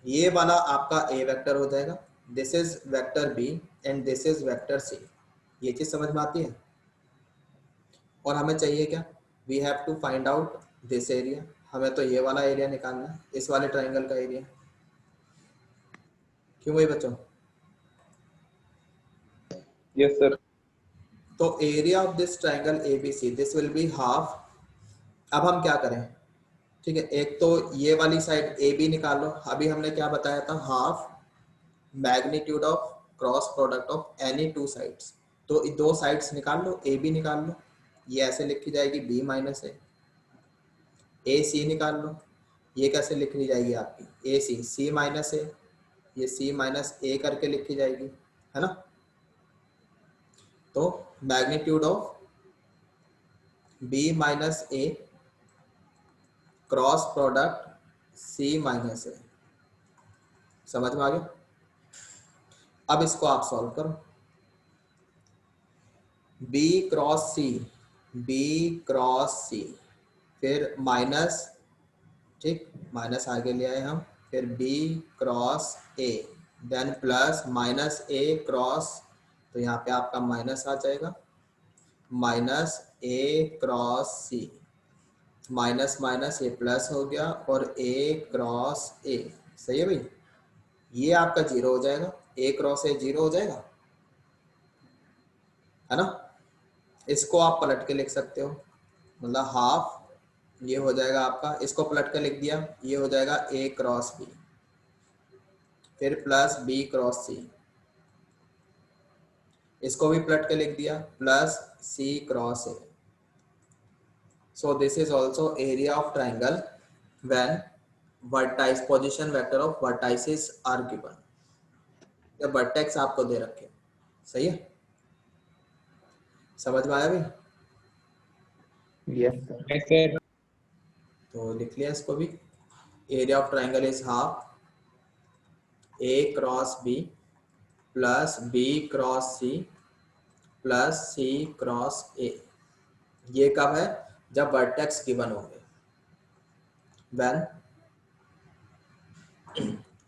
ये वाला आपका ए वेक्टर हो जाएगा, this is vector B and this is vector C. ये चीज समझ में आती है। और हमें चाहिए क्या, we have to find out this area, हमें तो ये वाला एरिया निकालना है, इस वाले ट्रायंगल का एरिया। क्यों भाई बच्चों? Yes, sir. तो area of this triangle A B C, this will be half. अब हम क्या करें, ठीक है, एक तो ये वाली साइड ए बी निकाल लो, अभी हमने क्या बताया था, half magnitude of cross product of any two sides, तो दो साइड्स निकाल लो, ए बी निकाल लो, ये ऐसे लिखी जाएगी बी माइनस ए सी निकाल लो, ये कैसे लिखी जाएगी आपकी ए सी, सी माइनस ए, ये सी माइनस ए करके लिखी जाएगी, है ना। तो magnitude of B minus A cross product C minus A, समझ में आ गया। अब इसको आप सॉल्व करो, B cross C, B cross C, फिर माइनस, ठीक, माइनस आगे ले आए हम, फिर B cross A, then plus minus A cross, तो यहाँ पे आपका माइनस आ जाएगा, minus A cross C, minus minus ये प्लस हो गया, और ए क्रॉस ए, सही है भाई, ये आपका 0 हो जाएगा, ए क्रॉस ए 0 हो जाएगा, है ना। इसको आप पलट के लिख सकते हो, मतलब हाफ ये हो जाएगा आपका, इसको पलट के लिख दिया, ये हो जाएगा ए क्रॉस बी, फिर प्लस बी क्रॉस सी, इसको भी पलट के लिख दिया, plus C cross A. So this is also area of triangle when vertices position vector of vertices are given, जब वर्टेक्स आपको दे रखे, सही है, समझ में आया भी। Yes, sir. Yes, sir. तो लिख लिया इसको भी, area of triangle is half A cross B plus B cross C plus C cross A. ये कब है, जब वर्टेक्स गिवन होंगे, when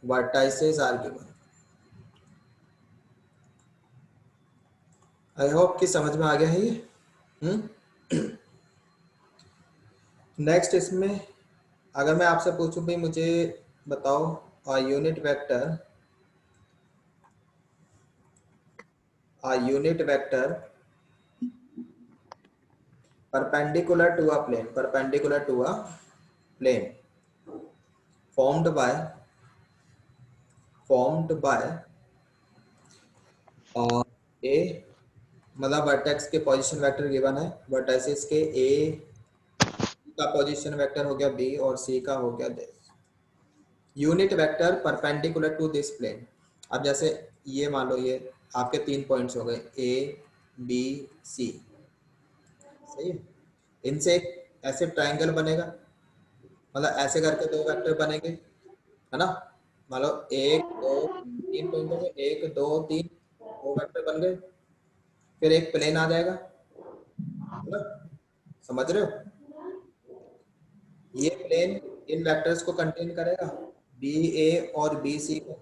vertices are given. I hope कि समझ में आ गया है ये। नेक्स्ट इसमें अगर मैं आपसे पूछूं भाई मुझे बताओ unit vector perpendicular to a plane formed by a, मतलब वर्टेक्स के पोजीशन वेक्टर गिवन है, वर्टाइसेस के ए का पोजीशन वेक्टर हो गया बी और सी का हो गया this. Unit vector perpendicular to this plane. अब जैसे ये मान लो ये आपके 3 पॉइंट्स हो गए ए बी सी, सही है। इनसे एक ऐसे ट्रायंगल बनेगा, मतलब ऐसे करके 2 वेक्टर बनेंगे, है ना। मान लो 1 2 3 पॉइंट हो गए, 1 2 3 2 वेक्टर बन गए, फिर एक प्लेन आ जाएगा, है ना। समझ रहे हो, ये प्लेन इन वेक्टर्स को कंटेन करेगा, बी ए और बी सी को।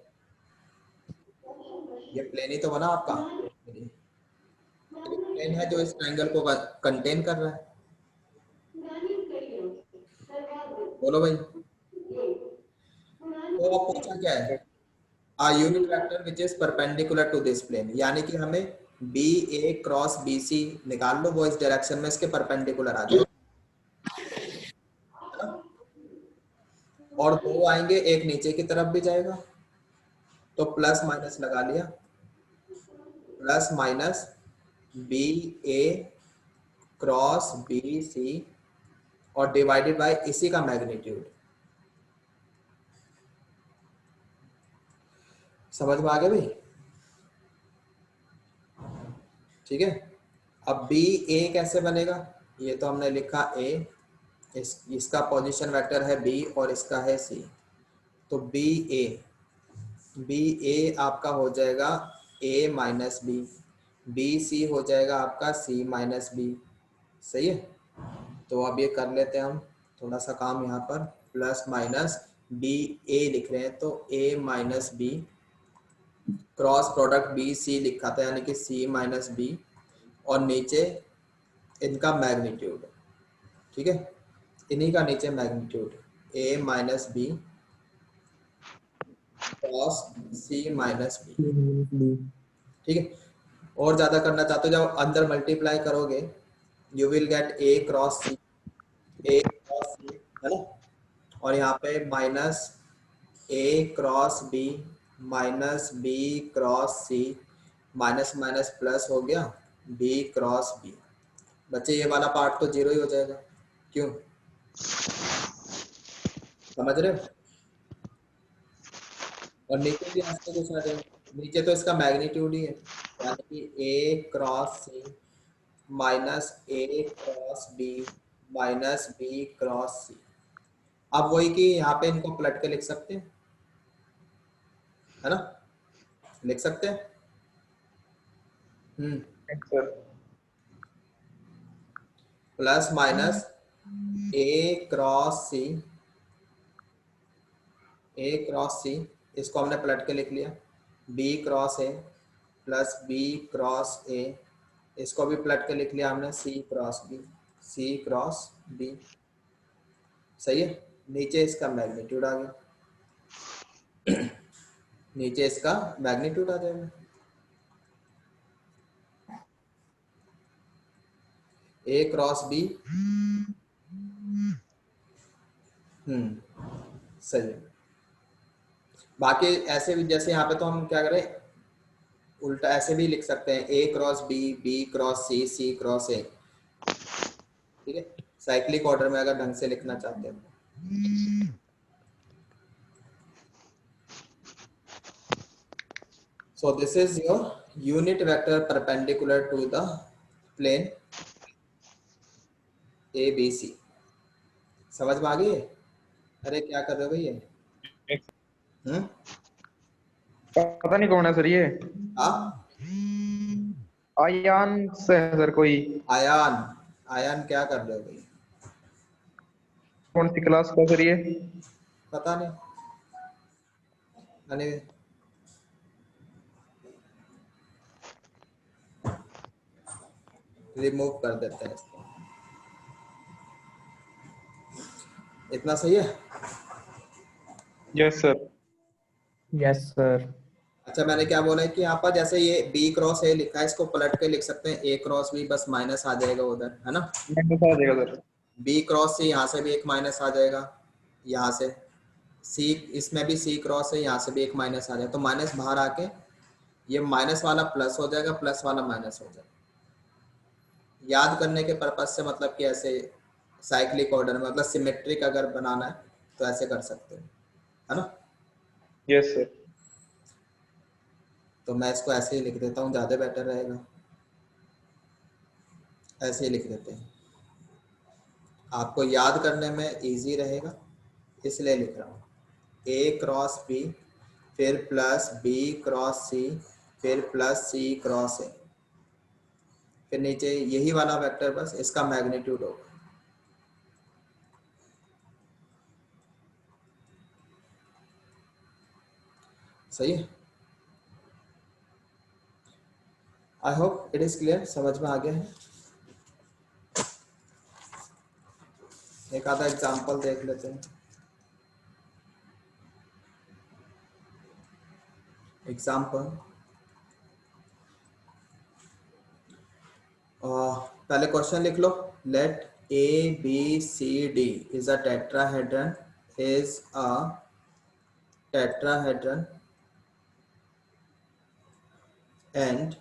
ये प्लेन ही तो बना आपका, प्लेन है जो इस ट्रायंगल को कंटेन कर रहा है। बोलो भाई, तो अब पूछा क्या है, uh unit vector which is perpendicular to this plane, यानी कि हमें B A cross B C निकाल लो, वो इस डायरेक्शन में इसके परपेंडिकुलर आ जाए, है ना। और 2 आएंगे, एक नीचे की तरफ भी जाएगा, तो प्लस माइनस लगा लिया, plus minus B A cross B C और डिवाइडेड बाय इसी का मैग्नीट्यूड। समझ में आ गया भाई, ठीक है। अब बी ए कैसे बनेगा, ये तो हमने लिखा ए, इसका पोजीशन वेक्टर है बी और इसका है सी, तो बी ए आपका हो जाएगा ए माइनस बी, बी सी हो जाएगा आपका सी माइनस बी, सही है। तो अब ये कर लेते हैं हम थोड़ा सा काम यहाँ पर, प्लस माइनस बी ए लिख रहे हैं तो A minus B, cross product B C लिखा था यानी कि सी माइनस बी, और नीचे इनका मैग्नीट्यूड, ठीक है, इन्हीं का नीचे magnitude A minus B cross C minus B, ठीक है। और ज्यादा करना चाहते हो जब अंदर मल्टीप्लाई करोगे you will get A cross C, है ना, और यहाँ पे minus A cross B minus B cross C, minus minus plus हो गया बी क्रॉस बी। बच्चे ये वाला पार्ट तो 0 ही हो जाएगा, क्यों, समझ रहे हो। और नीचे भी ऐसे कुछ आ जाएगा, नीचे तो इसका मैग्नीट्यूड ही है, यानी कि A cross C minus A cross B minus B cross C. अब वही कि यहाँ पे इनको पलट के लिख सकते हैं, है ना, लिख सकते हैं। Sir plus minus A cross C, A cross C, इसको हमने पलट के लिख लिया, B cross A plus B cross A, इसको भी पलट के लिख लिया हमने, C cross B, C cross B, सही है। नीचे इसका मैग्नीट्यूड आ गया, नीचे इसका मैग्नीट्यूड आ जाएगा, ए क्रॉस बी, सही है। बाकी ऐसे भी जैसे यहाँ पे तो हम क्या करें, उल्टा ऐसे भी लिख सकते हैं, A cross B B cross C C cross A, ठीक है, साइक्लिक ऑर्डर में अगर ढंग से लिखना चाहते हैं। So this is your unit vector perpendicular to the plane ABC। समझ में आ गई है। अरे क्या कर रहे हो भैया, पता नहीं कौन है सर ये, हाँ, आयान से है सर कोई, आयान, आयान क्या कर रहे हो भैया, कौन सी क्लास का सर ये। पता नहीं, अरे रिमूव कर देते हैं इसको, इतना सही है। Yes sir. Yes sir. अच्छा मैंने क्या बोला है कि यहाँ पर जैसे ये बी क्रॉस ए लिखा है, इसको पलट के लिख सकते हैं ए क्रॉस बी, बस माइनस आ जाएगा उधर, है ना। माइनस आ जाएगा सर। बी क्रॉस सी, यहाँ से भी एक माइनस आ जाएगा, यहाँ से सी, इसमें भी सी क्रॉस है, यहाँ से भी एक माइनस आ जाएगा, तो माइनस बाहर आके ये माइनस वाला प्लस हो जाएगा, प्लस वाला माइनस हो जाएगा। याद करने के पर्पज से मतलब कि ऐसे साइक्लिक ऑर्डर में, मतलब सिमेट्रिक अगर बनाना है तो ऐसे कर सकते हो, है ना। Yes sir. तो मैं इसको ऐसे ही लिख देता हूँ, ज़्यादा बेटर रहेगा, ऐसे ही लिख देते हैं, आपको याद करने में इजी रहेगा इसलिए लिख रहा हूँ। ए क्रॉस बी, फिर प्लस बी क्रॉस सी, फिर प्लस सी क्रॉस ए, फिर नीचे यही वाला वेक्टर, बस इसका मैग्नीट्यूड होगा। सही है, I hope it is clear, समझ में आ गया है। एक आधा एग्जांपल देख लेते हैं। एग्जांपल, पहले क्वेश्चन लिख लो। Let A B C D is a tetrahedron, is a tetrahedron and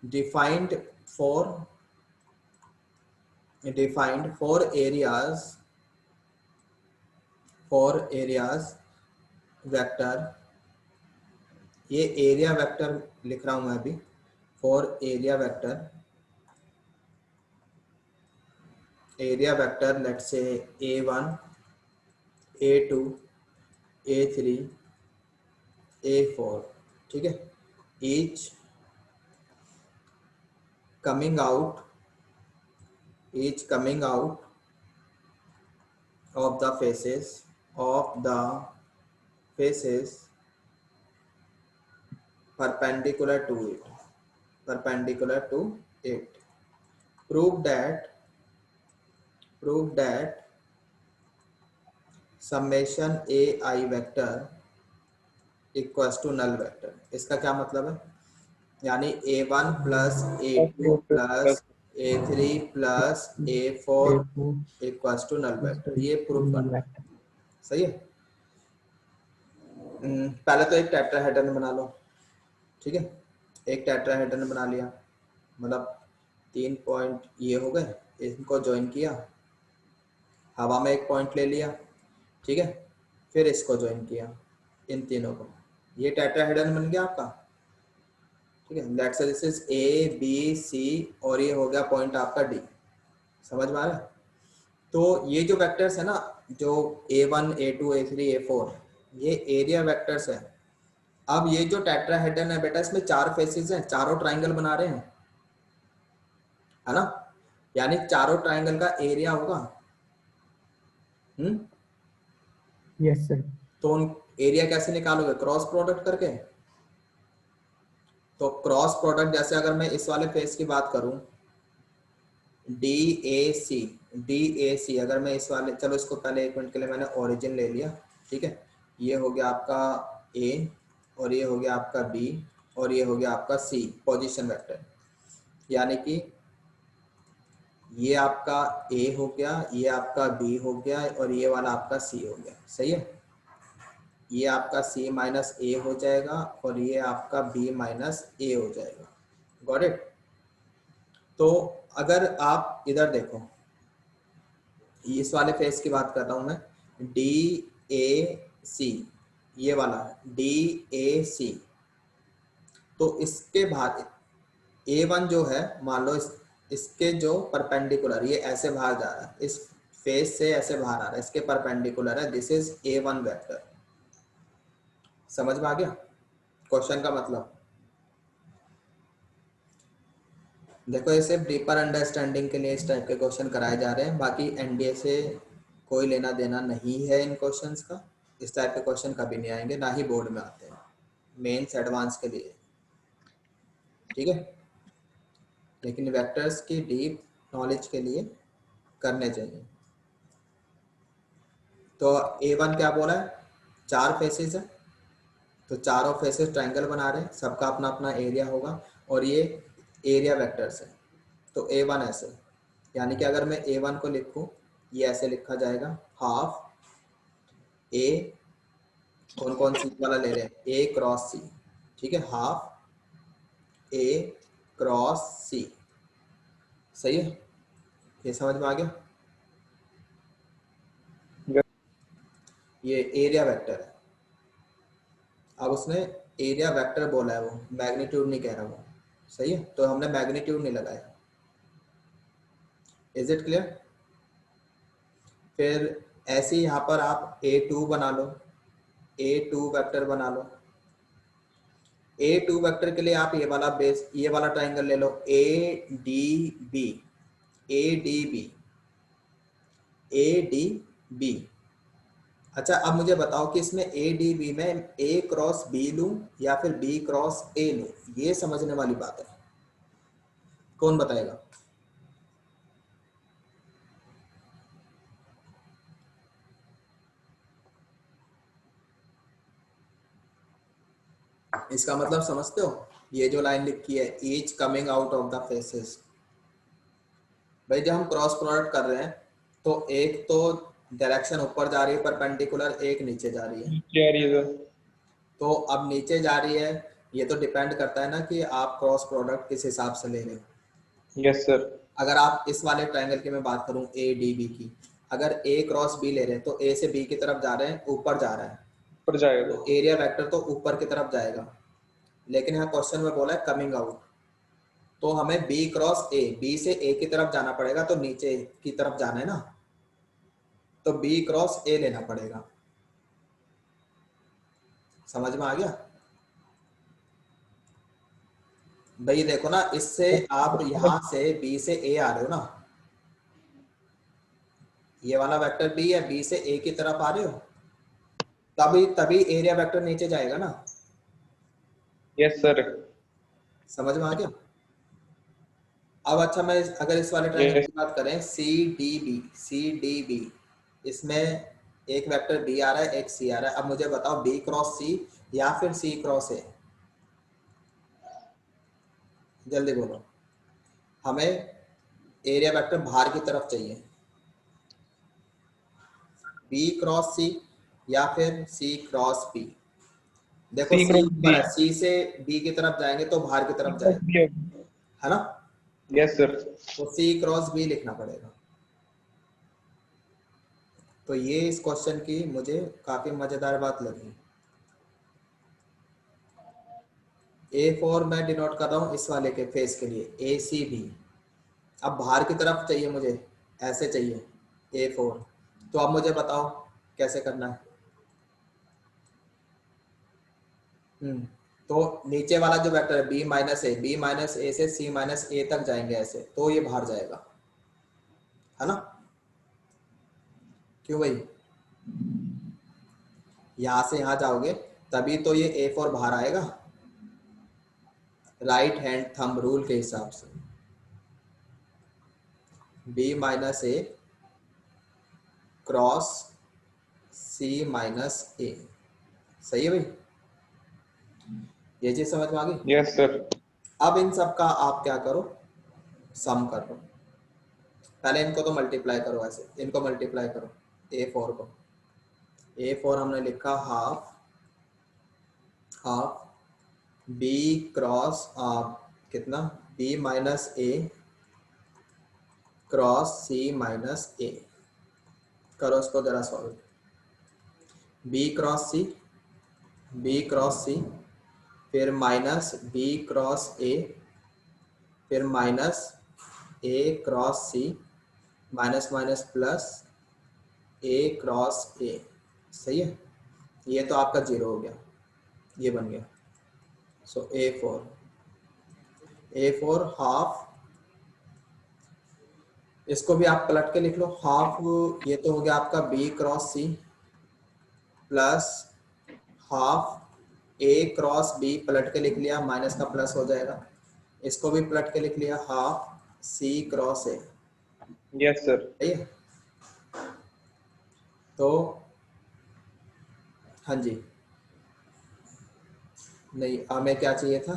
defined four areas vector, ये एरिया वेक्टर लिख रहा हूं मैं अभी, for area vector let's say A1, A2, A3, A4, ठीक है। each coming out of the faces perpendicular to it. Prove that summation ai vector equals to null vector. इसका क्या मतलब है, यानी A1 plus A2 plus A3 plus A4 equals to null vector, ये proof करना है। सही है। पहले तो एक टेट्राहेड्रन बना लो, ठीक है। एक टेट्राहेड्रन बना लिया, मतलब 3 पॉइंट ये हो गए, इनको ज्वाइन किया, हवा में एक पॉइंट ले लिया, ठीक है, फिर इसको ज्वाइन किया, इन तीनों को, ये टेट्राहेड्रन बन गया आपका, ठीक है। Let's say this is A B C और ये हो गया पॉइंट आपका डी, समझ में आ रहा है। तो ये जो वेक्टर्स है ना, जो A1, A2, A3, A4, ये एरिया वेक्टर्स है। अब ये जो टेट्राहेड्रन है बेटा, इसमें 4 फेसेस हैं, चारों ट्राइंगल बना रहे हैं, है ना, यानी चारों ट्राइंगल का एरिया होगा। Yes sir. तो एरिया कैसे निकालोगे, क्रॉस प्रोडक्ट करके। तो क्रॉस प्रोडक्ट, जैसे अगर मैं इस वाले फेस की बात करूं, DAC, अगर मैं इस वाले, चलो इसको पहले 1 मिनट के लिए मैंने ओरिजिन ले लिया, ठीक है। ये हो गया आपका A और ये हो गया आपका B और ये हो गया आपका C, पोजीशन वेक्टर, यानी कि ये आपका A हो गया, ये आपका B हो गया और ये वाला आपका C हो गया। सही है, ये आपका C माइनस A हो जाएगा और ये आपका B माइनस A हो जाएगा। Got it. तो अगर आप इधर देखो, इस वाले फेस की बात कर रहा हूं मैं, DAC, ये वाला DAC, तो इसके बाद A1 जो है, मान लो इसके जो परपेंडिकुलर, ये ऐसे बाहर जा रहा है, इस फेस से ऐसे बाहर आ रहा है, इसके परपेंडिकुलर है, दिस इज A1 वेक्टर। समझ में आ गया क्वेश्चन का मतलब। देखो, ये सिर्फ डीपर अंडरस्टैंडिंग के लिए इस टाइप के क्वेश्चन कराए जा रहे हैं, बाकी एनडीए से कोई लेना देना नहीं है इन क्वेश्चंस का। इस टाइप के क्वेश्चन कभी नहीं आएंगे, ना ही बोर्ड में आते हैं, मेंस एडवांस के लिए, ठीक है। लेकिन वेक्टर्स की डीप नॉलेज के लिए करने चाहिए। तो A1 क्या बोला है, 4 फेसेस है, तो चारों फेसेस ट्रायंगल बना रहे हैं, सबका अपना अपना एरिया होगा और ये एरिया वेक्टर्स है। तो A1 ऐसे, यानी कि अगर मैं A1 को लिखूं, ये ऐसे लिखा जाएगा, हाफ A, कौन कौन सी वाला ले रहे हैं, A क्रॉस C, ठीक है, हाफ A क्रॉस C, सही है। ये समझ में आ गया? Yes. ये एरिया वेक्टर है। अब उसने एरिया वेक्टर बोला है, वो मैग्नीट्यूड नहीं कह रहा वो, सही है, तो हमने मैग्नीट्यूड नहीं लगाया। Is it clear? फिर ऐसे ही यहाँ पर आप A2 बना लो, A2 वेक्टर बना लो। A2 वेक्टर के लिए आप ये वाला बेस, ये वाला ट्राइंगल ले लो, ADB, ADB, ADB। अच्छा, अब मुझे बताओ कि इसमें ADB में A क्रॉस B लूं या फिर B क्रॉस A लूं? ये समझने वाली बात है, कौन बताएगा? इसका मतलब समझते हो? ये जो लाइन लिखी है, each coming out of the faces. भाई जब हम क्रॉस प्रोडक्ट कर रहे हैं तो एक तो डायरेक्शन ऊपर जा रही है परपेंडिकुलर, एक नीचे जा रही है। क्या रही है? तो अब नीचे जा रही है, ये तो डिपेंड करता है ना कि आप क्रॉस प्रोडक्ट किस हिसाब से ले रहे हो। Yes sir. अगर आप इस वाले ट्रायंगल की मैं बात करूं ADB की, अगर A क्रॉस B ले रहे हैं तो A से B की तरफ जा रहे हैं, ऊपर जा रहा है, ऊपर जाएगा। तो एरिया वेक्टर तो ऊपर की तरफ जाएगा। लेकिन यहाँ क्वेश्चन में बोला है कमिंग आउट, तो हमें B क्रॉस A, B से A की तरफ जाना पड़ेगा, तो नीचे की तरफ जाना है ना, तो B क्रॉस A लेना पड़ेगा। समझ में आ गया? भाई देखो ना, इससे आप यहां से B से A आ रहे हो ना, ये वाला वेक्टर B है, B से A की तरफ आ रहे हो, तभी तभी एरिया वेक्टर नीचे जाएगा ना। Yes sir. समझ में आ गया? अब अच्छा, मैं अगर इस वाले ट्रायंगल यस। की बात करें CDB, इसमें एक वेक्टर B आ रहा है, एक C आ रहा है। अब मुझे बताओ B क्रॉस C या फिर C क्रॉस A? जल्दी बोलो। हमें एरिया वेक्टर बाहर की तरफ चाहिए, B क्रॉस C या फिर C क्रॉस B? देखो सी C क्रॉस ऊपर बी। है, C से B की तरफ जाएंगे तो बाहर की तरफ जाएंगे, है ना, यस सर। तो C क्रॉस B लिखना पड़ेगा। तो ये इस क्वेश्चन की मुझे काफी मजेदार बात लगी। A4 मैं डिनोट कर रहा हूँ इस वाले के फेस के लिए, ACB। अब बाहर की तरफ चाहिए मुझे, ऐसे चाहिए A4, तो अब मुझे बताओ कैसे करना है। तो नीचे वाला जो वेक्टर है B माइनस ए से C माइनस ए तक जाएंगे ऐसे, तो ये बाहर जाएगा, है ना? क्यों भाई? यहां से यहां जाओगे तभी तो ये A4 बाहर आएगा, राइट हैंड थंब रूल के हिसाब से। B minus A cross C minus ए, सही है भाई? ये चीज समझ में आ गई? Yes sir. अब इन सब का आप क्या करो, सम कर लो। पहले इनको तो मल्टीप्लाई करो, ऐसे इनको मल्टीप्लाई करो, A4 को। A4 हमने लिखा हाफ B क्रॉस कितना, B minus A cross C minus ए। करो इसको जरा सॉल्व। B क्रॉस C, फिर माइनस B क्रॉस A, फिर minus A cross C, minus minus plus A cross A, सही है? ये तो आपका 0 हो गया, ये बन गया। सो A4 हाफ, इसको भी आप पलट के लिख लो, हाफ ये तो हो गया आपका B cross C plus half A cross B, पलट के लिख लिया, माइनस का प्लस हो जाएगा, इसको भी पलट के लिख लिया, half C cross A। Yes sir. सही है? तो हाँ जी, नहीं हमें क्या चाहिए था,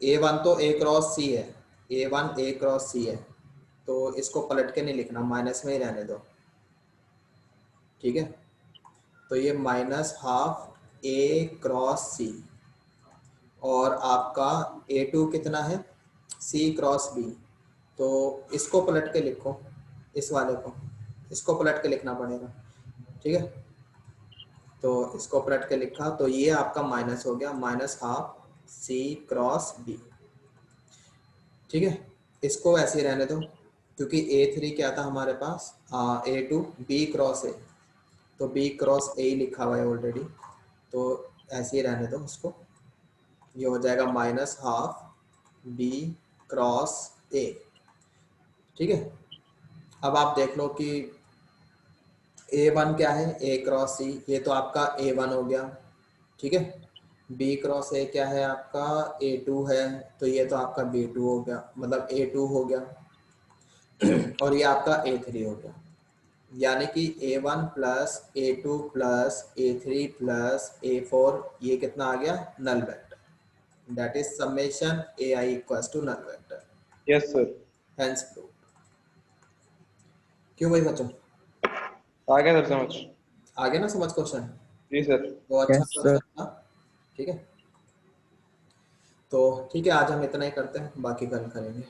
A1 तो A क्रॉस C है, A1 A क्रॉस C है, तो इसको पलट के नहीं लिखना, माइनस में ही रहने दो, ठीक है? तो ये minus half A cross C, और आपका A2 कितना है, C क्रॉस B, तो इसको पलट के लिखो, इस वाले को, इसको पलट के लिखना पड़ेगा, ठीक है। तो इसको पलट के लिखा तो ये आपका माइनस हो गया, minus half C cross B, ठीक है। इसको ऐसे ही रहने दो क्योंकि A3 क्या था हमारे पास, A2 B क्रॉस A, तो B क्रॉस A लिखा हुआ है ऑलरेडी, तो ऐसे ही रहने दो उसको। ये हो जाएगा minus half B cross A, ठीक है। अब आप देख लो कि A1 क्या है, A क्रॉस C, ये तो आपका A1 हो गया, ठीक है। B क्रॉस A क्या है आपका, A2 है, तो ये तो आपका B2 हो गया, मतलब A2 हो गया, और ये आपका A3 हो गया। यानी कि A1 plus A2 plus A3 plus A4, ये कितना आ गया, null vector, that is summation AI equals to null vector, yes sir, hence proved. क्यों भाई बच्चों, आ गया सर समझ। आगे ना समझ क्वेश्चन, जी सर। वो अच्छा Yes, sir. क्वेश्चन था, ठीक है। तो ठीक है, आज हम इतना ही करते हैं, बाकी कल करेंगे।